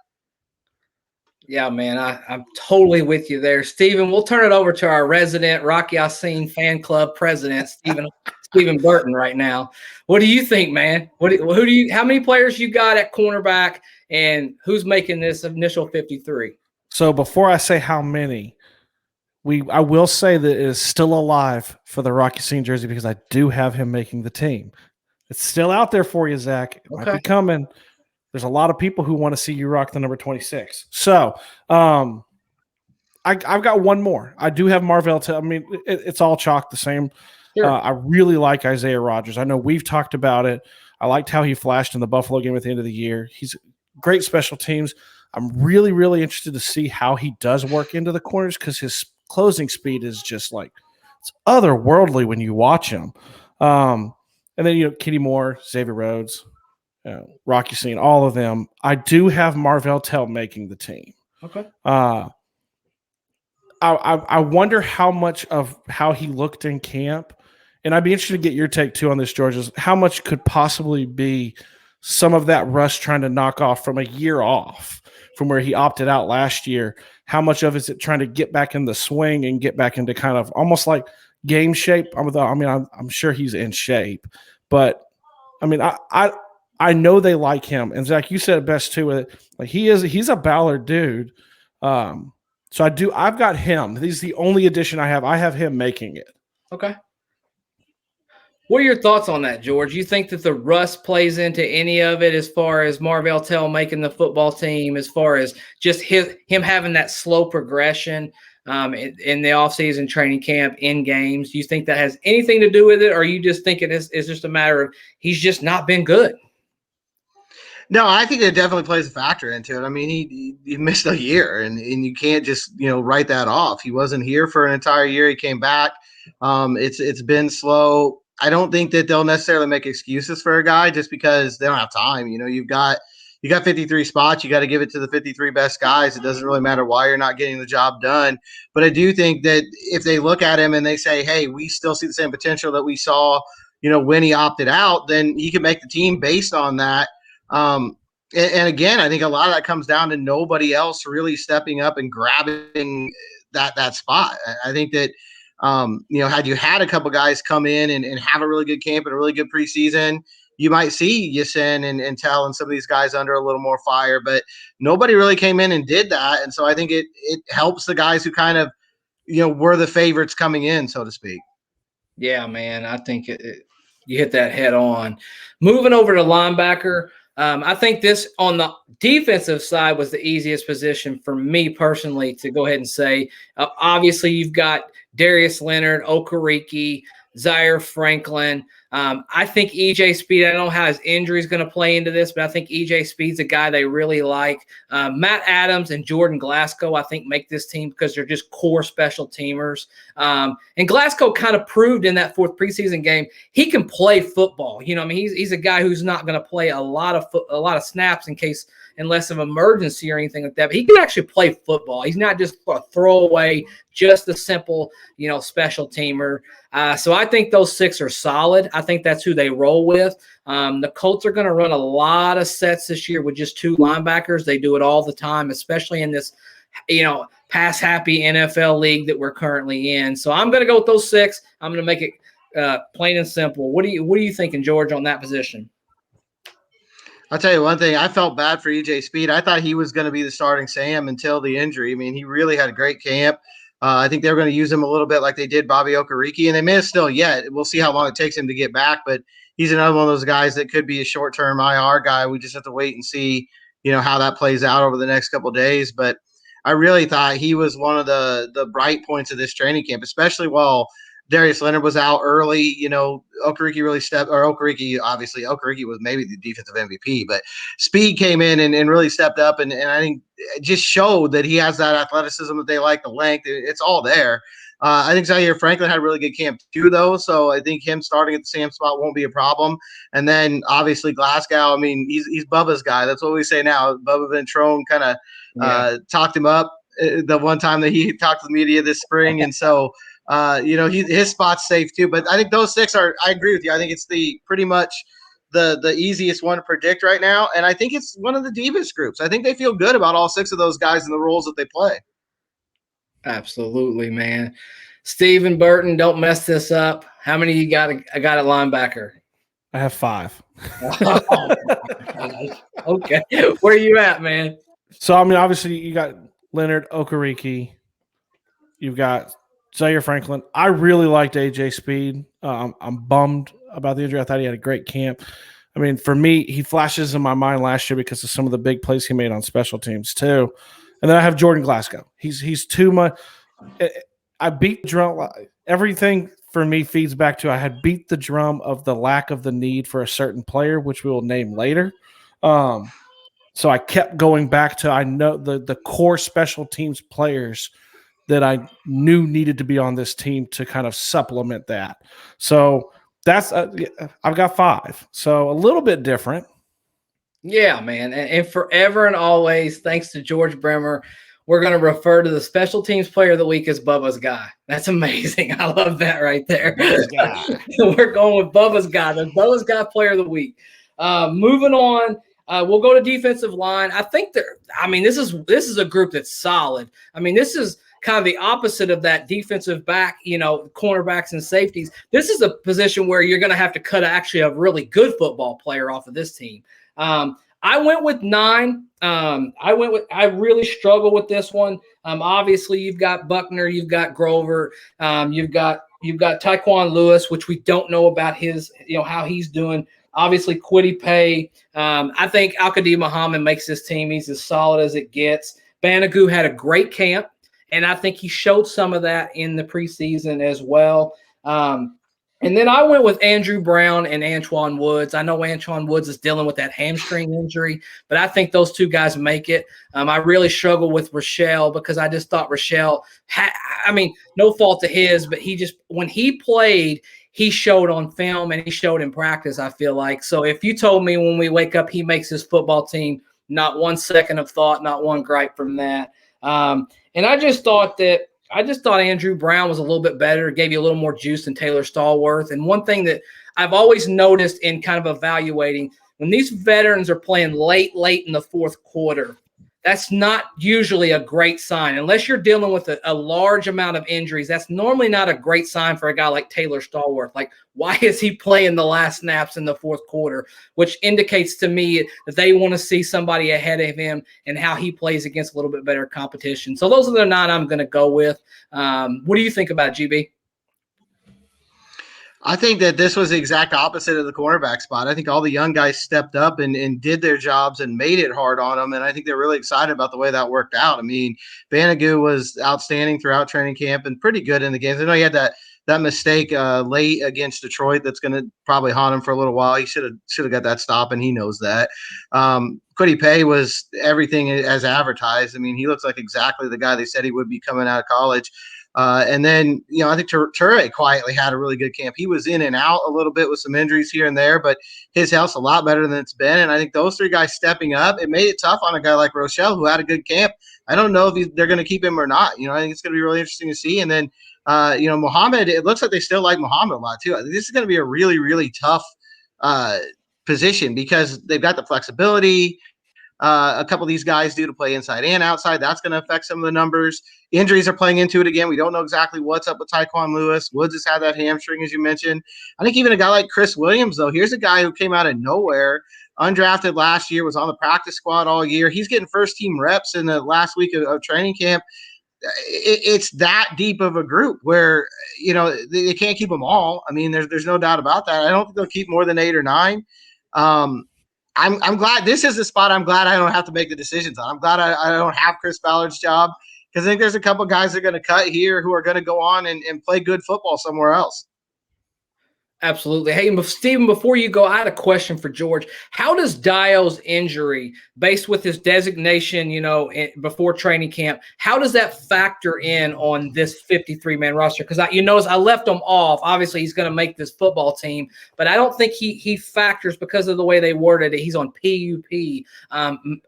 Yeah, man, I'm totally with you there, Stephen. We'll turn it over to our resident Rocky Yassin fan club president, Stephen Burton, right now. What do you think, man? How many players you got at cornerback, and who's making this initial 53? So before I say how many, I will say that it is still alive for the Rocky Yassin jersey because I do have him making the team. It's still out there for you, Zach. It might be coming. There's a lot of people who want to see you rock the number 26. So I've got one more. I do have Marvell Tell. I mean, it's all chalk the same. Sure. I really like Isaiah Rodgers. I know we've talked about it. I liked how he flashed in the Buffalo game at the end of the year. He's great special teams. I'm really, really interested to see how he does work into the corners because his closing speed is just like it's otherworldly when you watch him. And then, Kenny Moore, Xavier Rhodes, Rocky Yassin, all of them. I do have Marvell Tell making the team. Okay. I wonder how much of how he looked in camp, and I'd be interested to get your take too on this, George, is how much could possibly be some of that rush trying to knock off from a year off from where he opted out last year. How much of it is it trying to get back in the swing and get back into kind of almost like game shape? I'm sure he's in shape, but I mean, I know they like him, and Zach, you said it best too. With it, like he's a Ballard dude. So I've got him. He's the only addition I have. I have him making it. Okay. What are your thoughts on that, George? You think that the rust plays into any of it as far as Marvell Tell making the football team, as far as just him having that slow progression in the offseason training camp, in games? Do you think that has anything to do with it, or you just think it's just a matter of he's just not been good? No, I think it definitely plays a factor into it. I mean, he missed a year, and you can't just write that off. He wasn't here for an entire year. He came back. It's been slow. I don't think that they'll necessarily make excuses for a guy just because they don't have time. You've got you got 53 spots. You got to give it to the 53 best guys. It doesn't really matter why you're not getting the job done. But I do think that if they look at him and they say, hey, we still see the same potential that we saw, when he opted out, then he can make the team based on that. And again, I think a lot of that comes down to nobody else really stepping up and grabbing that spot. I think that, had you had a couple guys come in and have a really good camp and a really good preseason, you might see Yasin and Tell and some of these guys under a little more fire, but nobody really came in and did that. And so I think it helps the guys who kind of, were the favorites coming in, so to speak. Yeah, man, I think you hit that head on. Moving over to linebacker, I think this on the defensive side was the easiest position for me personally to go ahead and say. Obviously, you've got Darius Leonard, Okereke, Zaire Franklin. I think EJ Speed, I don't know how his injury is going to play into this, but I think EJ Speed's a guy they really like. Matt Adams and Jordan Glasgow, I think, make this team because they're just core special teamers. And Glasgow kind of proved in that 4th preseason game he can play football. He's a guy who's not going to play a lot of snaps unless of emergency or anything like that. But he can actually play football. He's not just a throwaway, just a simple, special teamer. So I think those 6 are solid. I think that's who they roll with. The Colts are going to run a lot of sets this year with just 2 linebackers. They do it all the time, especially in this, pass-happy NFL league that we're currently in. So I'm going to go with those 6. I'm going to make it plain and simple. What are you thinking, George, on that position? I'll tell you one thing. I felt bad for EJ Speed. I thought he was going to be the starting Sam until the injury. I mean, he really had a great camp. I think they were going to use him a little bit like they did Bobby Okereke, and they may have still yet. We'll see how long it takes him to get back, but he's another one of those guys that could be a short-term IR guy. We just have to wait and see, how that plays out over the next couple of days. But I really thought he was one of the bright points of this training camp, especially while Darius Leonard was out early. Okereke really Okereke was maybe the defensive MVP, but Speed came in and really stepped up, and I think it just showed that he has that athleticism that they like, the length. It's all there. I think Zaire Franklin had a really good camp too, though, so I think him starting at the same spot won't be a problem. And then obviously Glasgow, I mean, he's Bubba's guy. That's what we say now. Bubba Ventrone kind of talked him up the one time that he talked to the media this spring, and so – his spot's safe too. But I think those 6 I agree with you. I think it's pretty much the easiest one to predict right now. And I think it's one of the deepest groups. I think they feel good about all 6 of those guys and the roles that they play. Absolutely, man. Steven Burton, don't mess this up. How many you got? I got at linebacker. I have 5. Oh, okay. Where you at, man? So, I mean, obviously you got Leonard, Okereke. You've got Zaire Franklin. I really liked AJ Speed. I'm bummed about the injury. I thought he had a great camp. I mean, for me, he flashes in my mind last year because of some of the big plays he made on special teams too. And then I have Jordan Glasgow. He's too much. I beat the drum. Everything for me feeds back to I had beat the drum of the lack of the need for a certain player, which we will name later. So I kept going back to I know the core special teams players that I knew needed to be on this team to kind of supplement that. So that's I've got 5. So a little bit different. Yeah, man. And forever and always, thanks to George Bremer, we're going to refer to the special teams player of the week as Bubba's guy. That's amazing. I love that right there. We're going with Bubba's guy, the Bubba's guy player of the week. Moving on. We'll go to defensive line. I think this is a group that's solid. I mean, this is kind of the opposite of that defensive back, cornerbacks and safeties. This is a position where you're going to have to cut actually a really good football player off of this team. I went with 9. I really struggle with this one. Obviously you've got Buckner, you've got Grover, you've got Tyquan Lewis, which we don't know about his, how he's doing. Obviously Kwity Paye. I think Al-Qadim Muhammad makes this team. He's as solid as it gets. Banagoo had a great camp, and I think he showed some of that in the preseason as well. And then I went with Andrew Brown and Antoine Woods. I know Antoine Woods is dealing with that hamstring injury, but I think those 2 guys make it. I really struggle with Rochelle because I just thought Rochelle no fault to his, but when he played, he showed on film and he showed in practice, I feel like. So if you told me when we wake up he makes his football team, Not 1 second of thought, not one gripe from that. And I just thought Andrew Brown was a little bit better, gave you a little more juice than Taylor Stallworth. And one thing that I've always noticed in kind of evaluating, when these veterans are playing late in the fourth quarter, that's not usually a great sign. Unless you're dealing with a large amount of injuries, that's normally not a great sign for a guy like Taylor Stallworth. Like, why is he playing the last snaps in the fourth quarter? Which indicates to me that they want to see somebody ahead of him and how he plays against a little bit better competition. So those are the 9 I'm going to go with. What do you think about it, GB? I think that this was the exact opposite of the cornerback spot. I think all the young guys stepped up and did their jobs and made it hard on them. And I think they're really excited about the way that worked out. I mean, Banagoo was outstanding throughout training camp and pretty good in the games. I know he had that mistake late against Detroit that's going to probably haunt him for a little while. He should have got that stop, and he knows that. Kwity Paye was everything as advertised. I mean, he looks like exactly the guy they said he would be coming out of college. And then, I think Toure quietly had a really good camp. He was in and out a little bit with some injuries here and there, but his health's a lot better than it's been. And I think those 3 guys stepping up, it made it tough on a guy like Rochelle, who had a good camp. I don't know if they're going to keep him or not. I think it's going to be really interesting to see. And then, Muhammad, it looks like they still like Muhammad a lot too. I think this is going to be a really, really tough position because they've got the flexibility. A couple of these guys do to play inside and outside. That's going to affect some of the numbers. Injuries are playing into it again. We don't know exactly what's up with Tyquan Lewis. Woods has had that hamstring, as you mentioned. I think even a guy like Chris Williams, though, here's a guy who came out of nowhere, undrafted last year, was on the practice squad all year. He's getting first-team reps in the last week of training camp. It's that deep of a group where, they can't keep them all. I mean, there's no doubt about that. I don't think they'll keep more than 8 or 9. I'm glad this is the spot. I'm glad I don't have to make the decisions on. I'm glad I don't have Chris Ballard's job because I think there's a couple guys that are going to cut here who are going to go on and play good football somewhere else. Absolutely. Hey, Stephen, before you go, I had a question for George. How does Dio's injury, based with his designation, before training camp, how does that factor in on this 53-man roster? Because I left him off. Obviously, he's going to make this football team, but I don't think he factors because of the way they worded it. He's on PUP,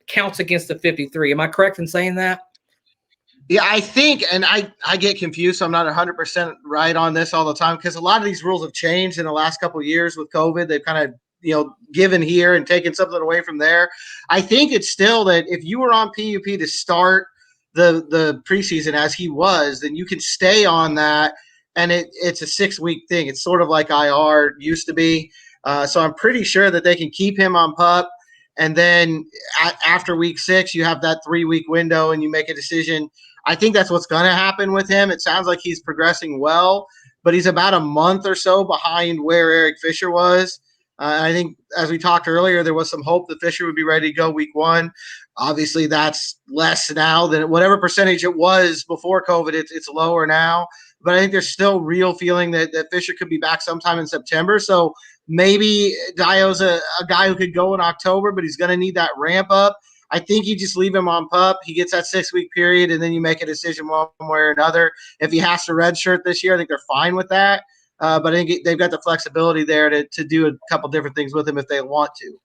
counts against the 53. Am I correct in saying that? Yeah, I think, and I get confused, so I'm not 100% right on this all the time because a lot of these rules have changed in the last couple of years with COVID. They've kind of, given here and taken something away from there. I think it's still that if you were on PUP to start the preseason as he was, then you can stay on that, and it's a 6-week thing. It's sort of like IR used to be. So I'm pretty sure that they can keep him on PUP, and then after week 6, you have that 3-week window and you make a decision. I think that's what's going to happen with him. It sounds like he's progressing well, but he's about a month or so behind where Eric Fisher was. I think, as we talked earlier, there was some hope that Fisher would be ready to go week 1. Obviously, that's less now than whatever percentage it was before COVID. It's lower now. But I think there's still real feeling that Fisher could be back sometime in September. So maybe Dio's a guy who could go in October, but he's going to need that ramp up. I think you just leave him on PUP. He gets that 6-week period, and then you make a decision one way or another. If he has to redshirt this year, I think they're fine with that. But I think they've got the flexibility there to do a couple different thing with him if they want to.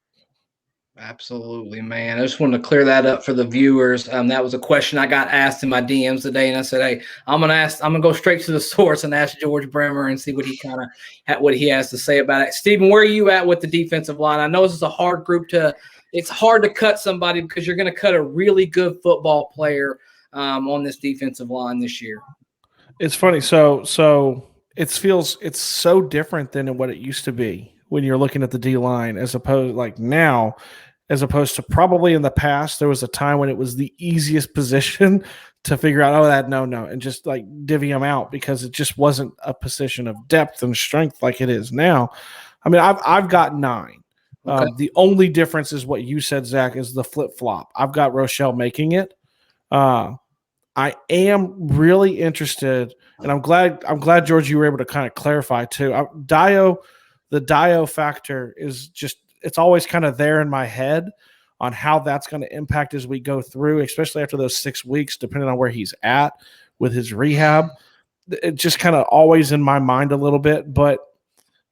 Absolutely, man. I just wanted to clear that up for the viewers. That was a question I got asked in my DMs today, and I said, "Hey, I'm gonna go straight to the source and ask George Bremer and see what he has to say about it." Stephen, where are you at with the defensive line? I know this is a hard group it's hard to cut somebody because you're going to cut a really good football player on this defensive line this year. It's funny. So it's so different than what it used to be when you're looking at the D line as opposed to probably in the past. There was a time when it was the easiest position to figure out, no, and just like divvy them out because it just wasn't a position of depth and strength like it is now. I mean, I've got 9. Okay. The only difference is what you said, Zach, is the flip-flop. I've got Rochelle making it. I am really interested, and I'm glad, George, you were able to kind of clarify too. The Dio factor is just, it's always kind of there in my head on how that's going to impact as we go through, especially after those 6 weeks, depending on where he's at with his rehab. It just kind of always in my mind a little bit, but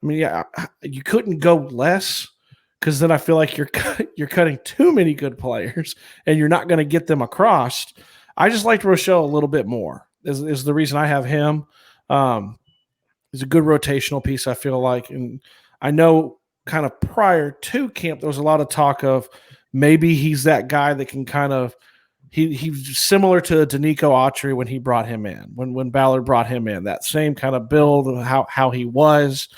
I mean, yeah, you couldn't go less because then I feel like you're cutting too many good players and you're not going to get them across. I just liked Rochelle a little bit more. Is the reason I have him. He's a good rotational piece, I feel like, and I know kind of prior to camp there was a lot of talk of maybe he's that guy that can kind of he's similar to Danico Autry when he brought him in, when Ballard brought him in, that same kind of build of how he was.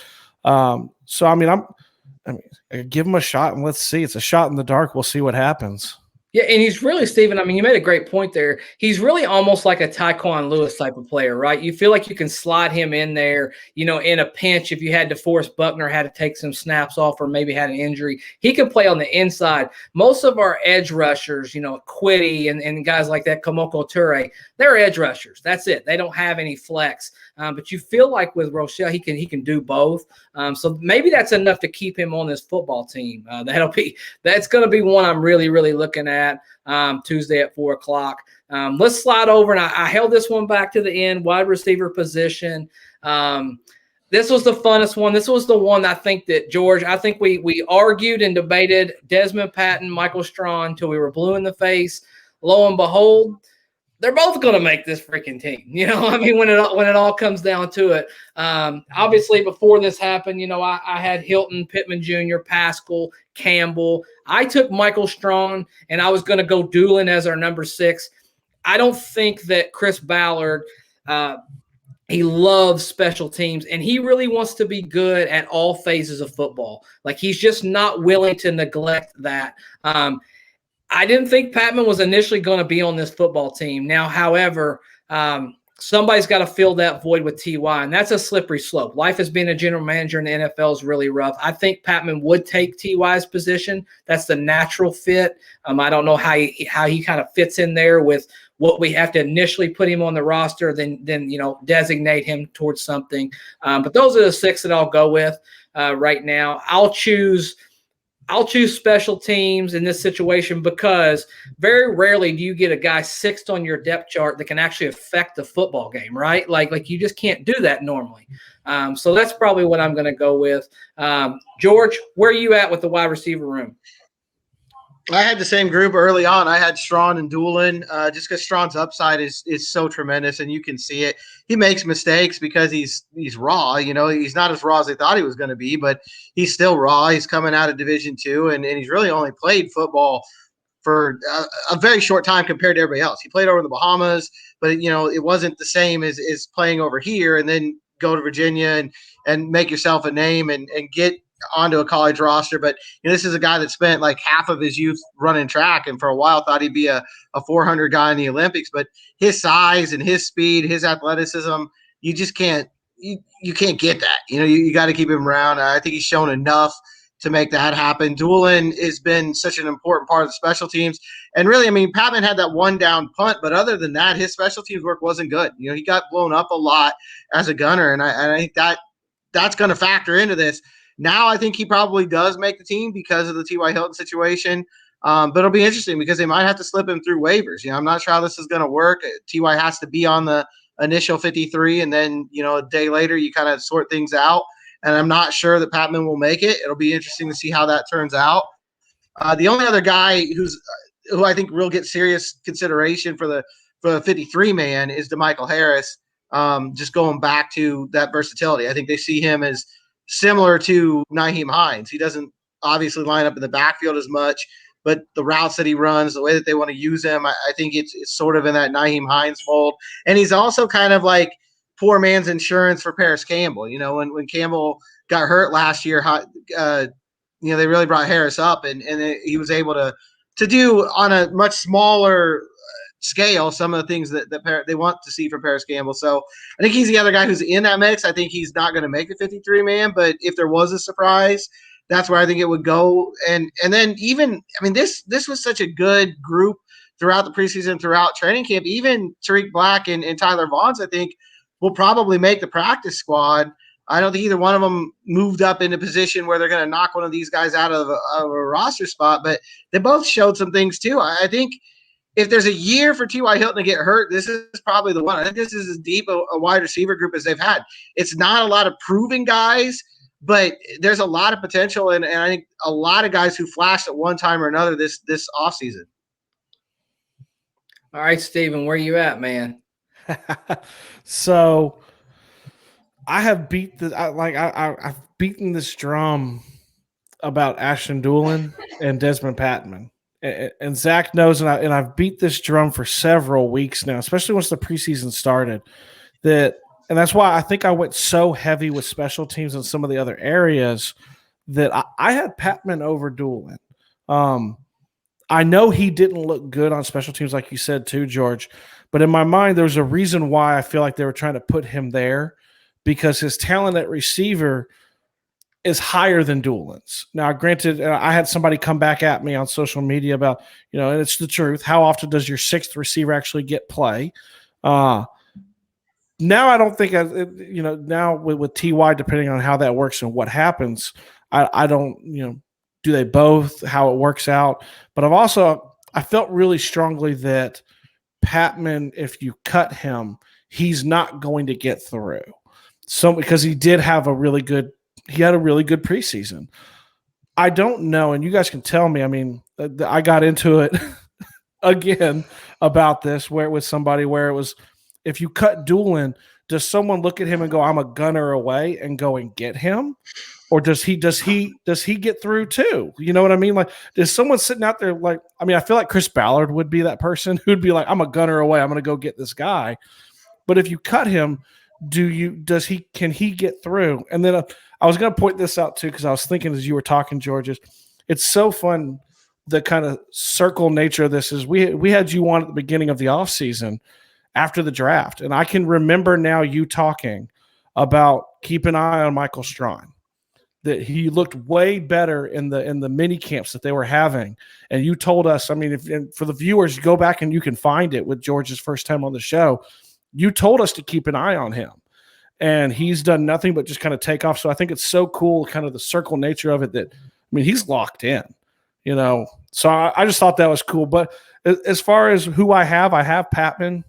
So I mean, I give him a shot and let's see. It's a shot in the dark. We'll see what happens. Yeah, and he's really, Steven, I mean, you made a great point there. He's really almost like a Tyquan Lewis type of player, right? You feel like you can slide him in there, in a pinch if you had to force Buckner had to take some snaps off or maybe had an injury. He can play on the inside. Most of our edge rushers, Quiddy and guys like that, Komoko Ture, they're edge rushers. That's it. They don't have any flex. But you feel like with Rochelle, he can do both. So maybe that's enough to keep him on this football team. That's going to be one I'm really, really looking at Tuesday at 4:00. Let's slide over, and I held this one back to the end, wide receiver position. This was the funnest one. This was the one I think that, George, we argued and debated Desmond Patton, Michael Strawn until we were blue in the face. Lo and behold, they're both going to make this freaking team. I mean, when it all comes down to it. Obviously, before this happened, I had Hilton, Pittman Jr., Pascal, Campbell. I took Michael Strawn, and I was going to go Doolin as our number 6. I don't think that Chris Ballard he loves special teams, and he really wants to be good at all phases of football. Like, he's just not willing to neglect that. I didn't think Patman was initially going to be on this football team. Now, however, somebody's got to fill that void with T.Y., and that's a slippery slope. Life as being a general manager in the NFL is really rough. I think Patman would take T.Y.'s position. That's the natural fit. I don't know how he kind of fits in there with what we have to initially put him on the roster, then designate him towards something. But those are the 6 that I'll go with right now. I'll choose special teams in this situation because very rarely do you get a guy 6th on your depth chart that can actually affect the football game, right? Like you just can't do that normally. So that's probably what I'm going to go with. George, where are you at with the wide receiver room? I had the same group early on. I had Strawn and Doolin just because Strawn's upside is so tremendous, and you can see it. He makes mistakes because he's raw. He's not as raw as they thought he was going to be, but he's still raw. He's coming out of Division II, and he's really only played football for a very short time compared to everybody else. He played over in the Bahamas, but it wasn't the same as playing over here and then go to Virginia and make yourself a name and get onto a college roster. But this is a guy that spent like half of his youth running track, and for a while thought he'd be a 400 guy in the Olympics. But his size and his speed, his athleticism, you just can't you can't get that. You got to keep him around. I think he's shown enough to make that happen. Doolin has been such an important part of the special teams. And really, I mean, Patman had that one down punt, but other than that, his special teams work wasn't good. He got blown up a lot as a gunner, and I think that's going to factor into this. Now I think he probably does make the team because of the T.Y. Hilton situation. But it'll be interesting because they might have to slip him through waivers. I'm not sure how this is going to work. T.Y. has to be on the initial 53, and then, a day later you kind of sort things out. And I'm not sure that Patman will make it. It'll be interesting to see how that turns out. The only other guy who I think will get serious consideration for the 53 man is DeMichael Harris. Just going back to that versatility, I think they see him as similar to Nyheim Hines. He doesn't obviously line up in the backfield as much, but the routes that he runs, the way that they want to use him, I think it's sort of in that Nyheim Hines mold. And he's also kind of like poor man's insurance for Paris Campbell. When Campbell got hurt last year, they really brought Harris up, and he was able to do on a much smaller scale some of the things that they want to see from Paris Campbell. So I think he's the other guy who's in that mix. I think he's not going to make the 53 man, but if there was a surprise, that's where I think it would go. And then even, I mean, this was such a good group throughout the preseason, throughout training camp. Even Tariq Black and Tyler Vaughns, I think, will probably make the practice squad. I don't think either one of them moved up into position where they're going to knock one of these guys out of a roster spot, but they both showed some things too. I think if there's a year for T.Y. Hilton to get hurt, this is probably the one. I think this is as deep a wide receiver group as they've had. It's not a lot of proven guys. but there's a lot of potential, and I think a lot of guys who flashed at one time or another this offseason. All right, Steven, where you at, man? So I have I've beaten this drum about Ashton Doolin and Desmond Patman. And Zach knows, and I've beat this drum for several weeks now, especially once the preseason started. And that's why I think I went so heavy with special teams in some of the other areas that I had Patman over Doolin. I know he didn't look good on special teams, like you said too, George. But in my mind, there's a reason why I feel like they were trying to put him there, because his talent at receiver is higher than Doolin's. Now, granted, I had somebody come back at me on social media about, and it's the truth. How often does your sixth receiver actually get play? Now I don't think, now with TY, depending on how that works and what happens, I don't, do they both, how it works out. But I felt really strongly that Patman, if you cut him, he's not going to get through. So, because he had a really good preseason. I don't know, and you guys can tell me. I mean, I got into it again about this where it was somebody where it was, if you cut Doolin, does someone look at him and go, I'm a gunner away, and go and get him? Or does he get through too? You know what I mean? Like, is someone sitting out there like, I mean, I feel like Chris Ballard would be that person who'd be like, I'm a gunner away, I'm going to go get this guy. But if you cut him, can he get through? And then I was going to point this out too, because I was thinking as you were talking, George, it's so fun. The kind of circle nature of this is we had you on at the beginning of the offseason after the draft. And I can remember now you talking about keep an eye on Michael Strawn, that he looked way better in the mini camps that they were having. And you told us, I mean, for the viewers, go back and you can find it with George's first time on the show. You told us to keep an eye on him, and he's done nothing but just kind of take off. So I think it's so cool, kind of the circle nature of it, that, I mean, he's locked in, So I just thought that was cool. But as far as who I have Patman,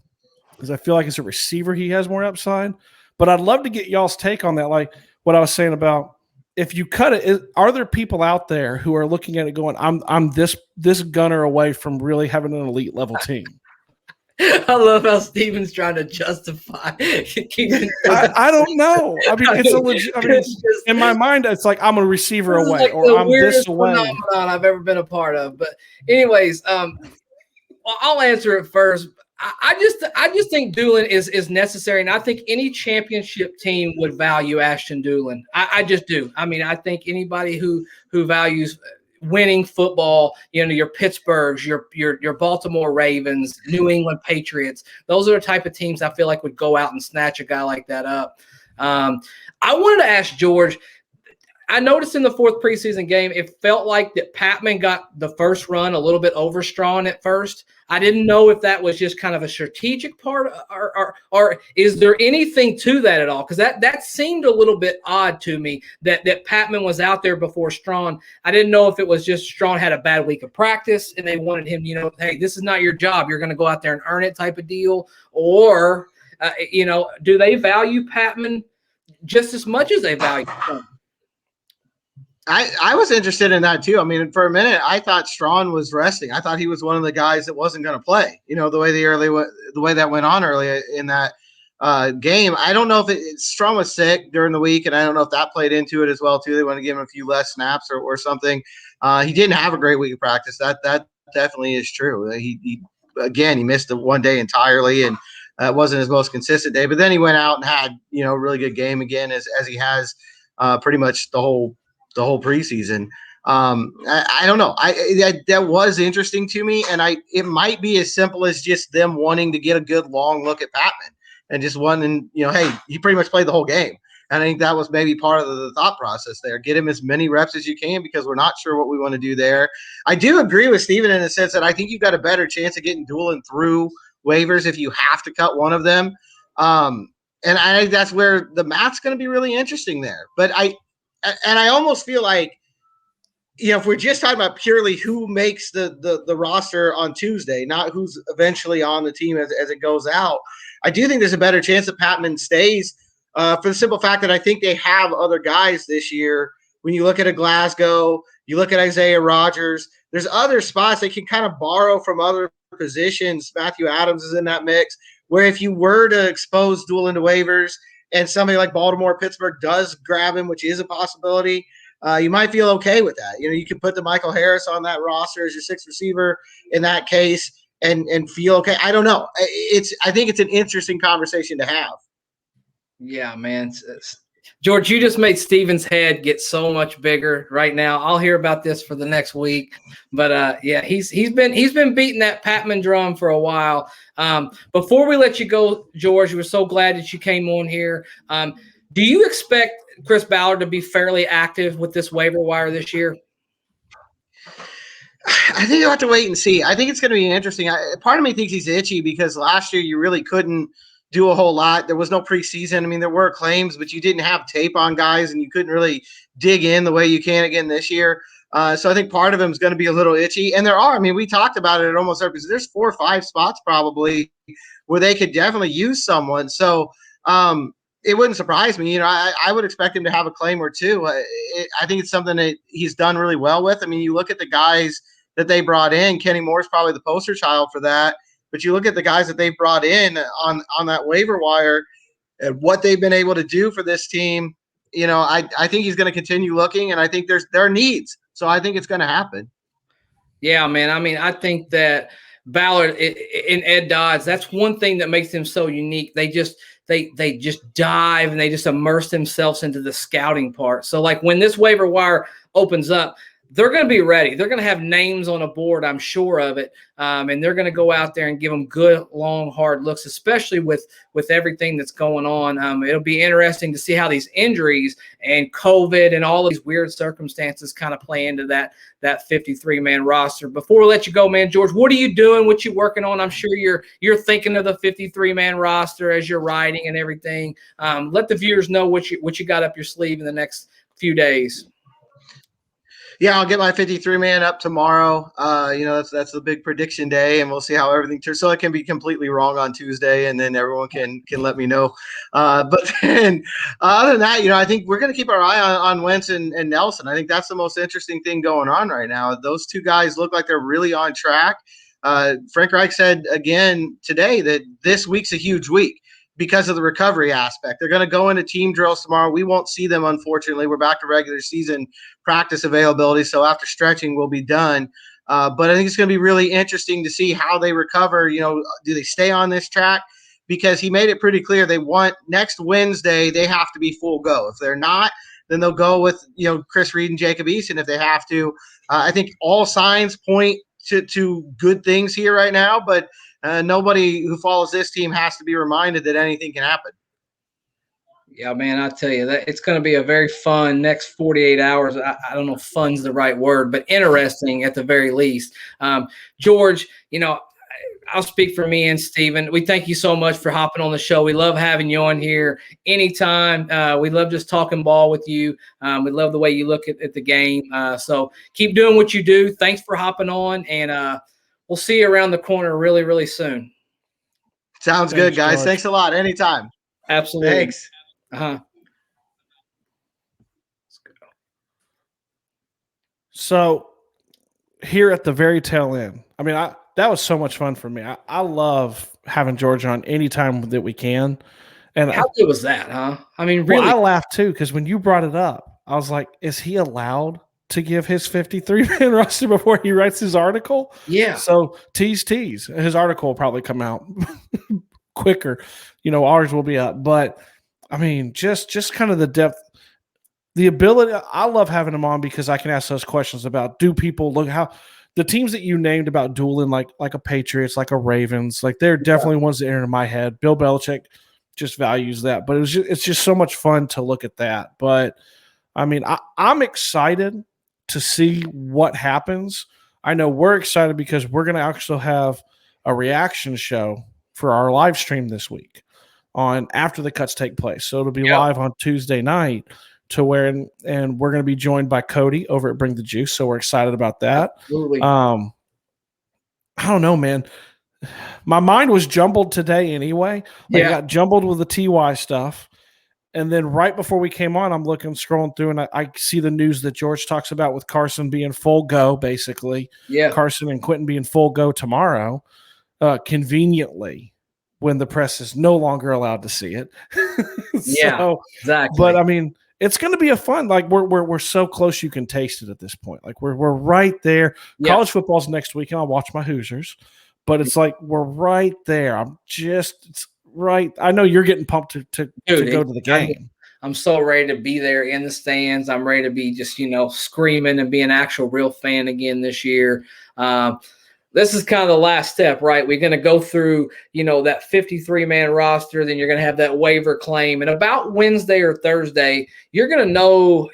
because I feel like as a receiver, he has more upside. But I'd love to get y'all's take on that. Like what I was saying about, if you cut it, are there people out there who are looking at it going, I'm this gunner away from really having an elite level team? I love how Steven's trying to justify. I don't know. I mean, it's a legit. I mean, in my mind, it's like I'm a receiver away, like or I'm this away. Phenomenon I've ever been a part of. But anyways, I'll answer it first. I just think Doolin is necessary, and I think any championship team would value Ashton Doolin. I just do. I mean, I think anybody who values winning football, your Pittsburghs, your Baltimore Ravens, New England Patriots, those are the type of teams I feel like would go out and snatch a guy like that up. I wanted to ask George, I noticed in the fourth preseason game, it felt like that Patman got the first run a little bit overstrong at first. I didn't know if that was just kind of a strategic part, or is there anything to that at all? Because that seemed a little bit odd to me that Patman was out there before Strawn. I didn't know if it was just Strawn had a bad week of practice and they wanted him, hey, this is not your job. You're going to go out there and earn it type of deal. Or, do they value Patman just as much as they value Strawn? I was interested in that too. I mean, for a minute, I thought Strawn was resting. I thought he was one of the guys that wasn't going to play. The way that went on early in that game. I don't know if Strawn was sick during the week, and I don't know if that played into it as well too. They want to give him a few less snaps or something. He didn't have a great week of practice. That definitely is true. He missed the one day entirely, and that wasn't his most consistent day. But then he went out and had a really good game again, as he has pretty much the whole preseason. I don't know. That was interesting to me, and it might be as simple as just them wanting to get a good long look at Patman and just wanting, hey, he pretty much played the whole game. And I think that was maybe part of the thought process there. Get him as many reps as you can, because we're not sure what we want to do there. I do agree with Steven in the sense that I think you've got a better chance of getting Doolin through waivers if you have to cut one of them. And I think that's where the math's going to be really interesting there. But I almost feel like, if we're just talking about purely who makes the roster on Tuesday, not who's eventually on the team as it goes out, I do think there's a better chance that Patman stays for the simple fact that I think they have other guys this year. When you look at a Glasgow, you look at Isaiah Rodgers, there's other spots they can kind of borrow from other positions. Matthew Adams is in that mix, where if you were to expose Doolin to waivers and somebody like Baltimore, Pittsburgh does grab him, which is a possibility, you might feel okay with that. You can put the Michael Harris on that roster as your sixth receiver in that case and feel okay. I don't know. I think it's an interesting conversation to have. Yeah, man. George, you just made Steven's head get so much bigger right now. I'll hear about this for the next week, but yeah, he's been beating that Patman drum for a while. Before we let you go, George, we're so glad that you came on here. Do you expect Chris Ballard to be fairly active with this waiver wire this year? I think you'll have to wait and see. I think it's going to be interesting. Part of me thinks he's itchy because last year you really couldn't do a whole lot. There was no preseason. I mean, there were claims, but you didn't have tape on guys and you couldn't really dig in the way you can again this year. So I think part of him is going to be a little itchy. And we talked about it at almost every, there's 4 or 5 spots probably where they could definitely use someone. So it wouldn't surprise me. I would expect him to have a claim or two. I think it's something that he's done really well with. I mean, you look at the guys that they brought in, Kenny Moore's probably the poster child for that. But you look at the guys that they've brought in on that waiver wire and what they've been able to do for this team. I think he's going to continue looking, and I think there are needs. So I think it's going to happen. Yeah, man. I mean, I think that Ballard and Ed Dodds, that's one thing that makes them so unique. They just dive and they just immerse themselves into the scouting part. So like when this waiver wire opens up, they're going to be ready. They're going to have names on a board, I'm sure of it, and they're going to go out there and give them good, long, hard looks, especially with everything that's going on. It'll be interesting to see how these injuries and COVID and all of these weird circumstances kind of play into that 53-man roster. Before we let you go, man, George, what are you doing? What you working on? I'm sure you're thinking of the 53-man roster as you're writing and everything. Let the viewers know what you got up your sleeve in the next few days. Yeah, I'll get my 53-man up tomorrow. That's the big prediction day, and we'll see how everything turns. So it can be completely wrong on Tuesday, and then everyone can let me know. But then other than that, I think we're going to keep our eye on Wentz and Nelson. I think that's the most interesting thing going on right now. Those two guys look like they're really on track. Frank Reich said again today that this week's a huge week because of the recovery aspect. They're going to go into team drills tomorrow. We won't see them, unfortunately. We're back to regular season practice availability, so after stretching, we'll be done. But I think it's going to be really interesting to see how they recover. Do they stay on this track? Because he made it pretty clear they want next Wednesday, they have to be full go. If they're not, then they'll go with Chris Reed and Jacob Eason if they have to. I think all signs point to good things here right now, but nobody who follows this team has to be reminded that anything can happen. Yeah, man, I tell you that it's going to be a very fun next 48 hours. I don't know if fun's the right word, but interesting at the very least. George, I'll speak for me and Steven. We thank you so much for hopping on the show. We love having you on here anytime. We love just talking ball with you. We love the way you look at the game. So keep doing what you do. Thanks for hopping on, and we'll see you around the corner really, really soon. Sounds good, guys. George. Thanks a lot. Anytime. Absolutely. Thanks. Uh-huh. So here at the very tail end, that was so much fun for me. I love having George on anytime that we can. And how good was that, huh? Really. I laughed too, because when you brought it up, I was like, is he allowed to give his 53-man roster before he writes his article? Yeah. So tease. His article will probably come out quicker. Ours will be up. But just kind of the depth, the ability. I love having him on because I can ask those questions about, do people look how the teams that you named about dueling, like a Patriots, like a Ravens, like they're definitely ones that enter in my head. Bill Belichick just values that, but it's just so much fun to look at that. But I'm excited to see what happens. I know we're excited because we're going to actually have a reaction show for our live stream this week on after the cuts take place. So it'll be live on Tuesday night and we're going to be joined by Cody over at Bring the Juice. So we're excited about that. Absolutely. I don't know, man. My mind was jumbled today anyway. I got jumbled with the TY stuff. And then right before we came on, I'm scrolling through, and I see the news that George talks about with Carson being full go, basically. Yeah. Carson and Quentin being full go tomorrow, conveniently, when the press is no longer allowed to see it. Yeah, exactly. But I mean, it's going to be a fun. Like we're so close, you can taste it at this point. Like we're right there. Yeah. College football's next week, and I'll watch my Hoosiers. But it's like we're right there. It's right. I know you're getting pumped to go to the game. I'm so ready to be there in the stands. I'm ready to be just, screaming and be an actual real fan again this year. This is kind of the last step, right? We're going to go through, that 53-man roster. Then you're going to have that waiver claim. And about Wednesday or Thursday, you're going to know,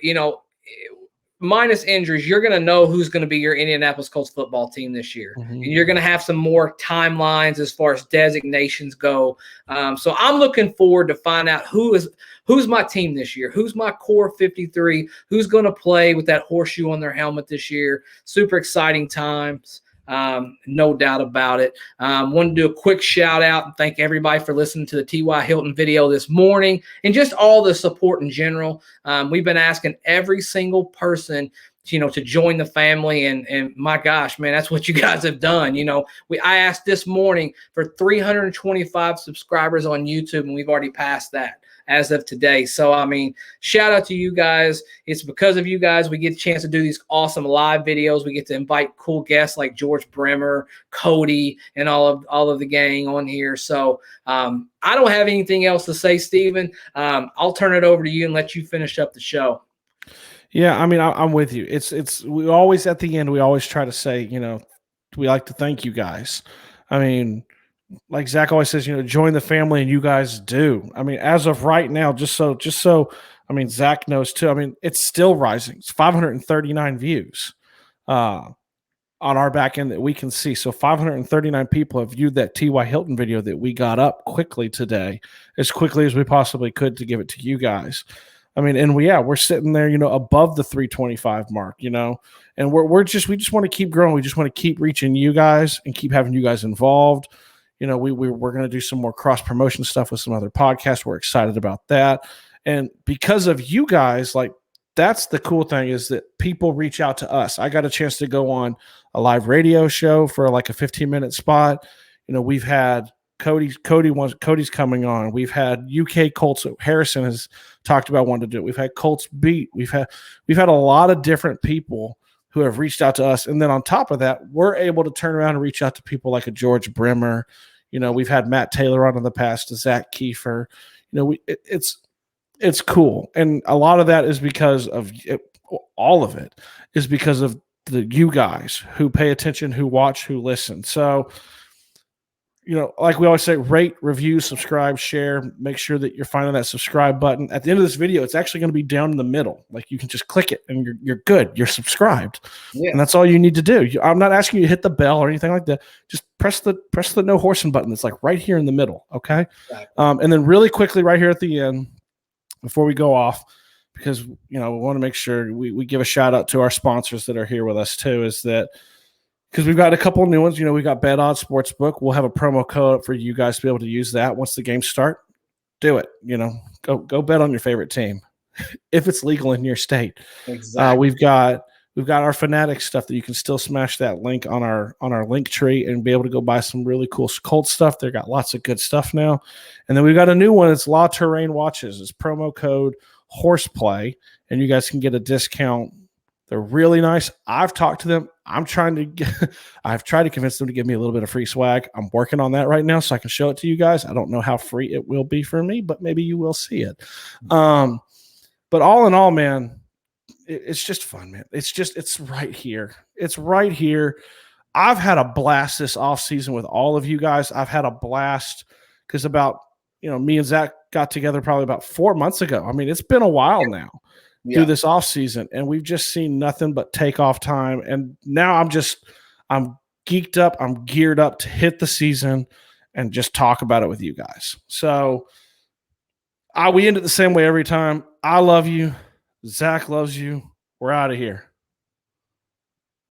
minus injuries, you're going to know who's going to be your Indianapolis Colts football team this year. Mm-hmm. And you're going to have some more timelines as far as designations go. So I'm looking forward to find out who's my team this year, who's my core 53, who's going to play with that horseshoe on their helmet this year. Super exciting times. No doubt about it. Want to do a quick shout out and thank everybody for listening to the T.Y. Hilton video this morning and just all the support in general. We've been asking every single person, to join the family, and my gosh, man, that's what you guys have done. I asked this morning for 325 subscribers on YouTube, and we've already passed that as of today. So, I mean, shout out to you guys. It's because of you guys we get a chance to do these awesome live videos. We get to invite cool guests like George Bremer, Cody, and all of the gang on here. So I don't have anything else to say, Steven. I'll turn it over to you and let you finish up the show. Yeah, I mean, I'm with you. We always, at the end, we always try to say, we like to thank you guys. I mean, like Zach always says, join the family, and you guys do. I mean, as of right now, just so, I mean, Zach knows too. I mean, it's still rising. It's 539 views on our back end that we can see. So 539 people have viewed that T.Y. Hilton video that we got up quickly today, as quickly as we possibly could to give it to you guys. I mean, and we're sitting there, above the 325 mark, and we just want to keep growing. We just want to keep reaching you guys and keep having you guys involved. We're going to do some more cross promotion stuff with some other podcasts. We're excited about that. And because of you guys, like, that's the cool thing, is that people reach out to us. I got a chance to go on a live radio show for like a 15-minute spot. We've had Cody's coming on. We've had UK Colts. Harrison has talked about wanting to do it. We've had Colts Beat. We've had a lot of different people who have reached out to us. And then on top of that, we're able to turn around and reach out to people like a George Bremer. We've had Matt Taylor on in the past, to Zach Kiefer. It's cool. And a lot of that is because of all of it is because of you guys who pay attention, who watch, who listen. So, like we always say, rate, review, subscribe, share. Make sure that you're finding that subscribe button. At the end of this video, it's actually going to be down in the middle. Like, you can just click it and you're good. You're subscribed. Yeah. And that's all you need to do. I'm not asking you to hit the bell or anything like that. Just press the no horsing button. It's like right here in the middle. Okay. Right. And then really quickly right here at the end, before we go off, because, we want to make sure we give a shout out to our sponsors that are here with us too, is that, because we've got a couple of new ones. We got Bet Odds Sportsbook. We'll have a promo code for you guys to be able to use that once the games start. Do it. Go bet on your favorite team if it's legal in your state. Exactly. We've got our Fanatics stuff that you can still smash that link on our Linktree and be able to go buy some really cool Colts stuff. They've got lots of good stuff now. And then we've got a new one. It's La Terrain Watches. It's promo code Horseplay, and you guys can get a discount. They're really nice. I've talked to them. I've tried to convince them to give me a little bit of free swag. I'm working on that right now so I can show it to you guys. I don't know how free it will be for me, but maybe you will see it. But all in all, man, it's just fun, man. It's right here. It's right here. I've had a blast this offseason with all of you guys. I've had a blast because me and Zach got together probably about 4 months ago. I mean, it's been a while now. Through this offseason, and we've just seen nothing but takeoff time. And now I'm geeked up. I'm geared up to hit the season and just talk about it with you guys. So we end it the same way every time. I love you. Zach loves you. We're out of here.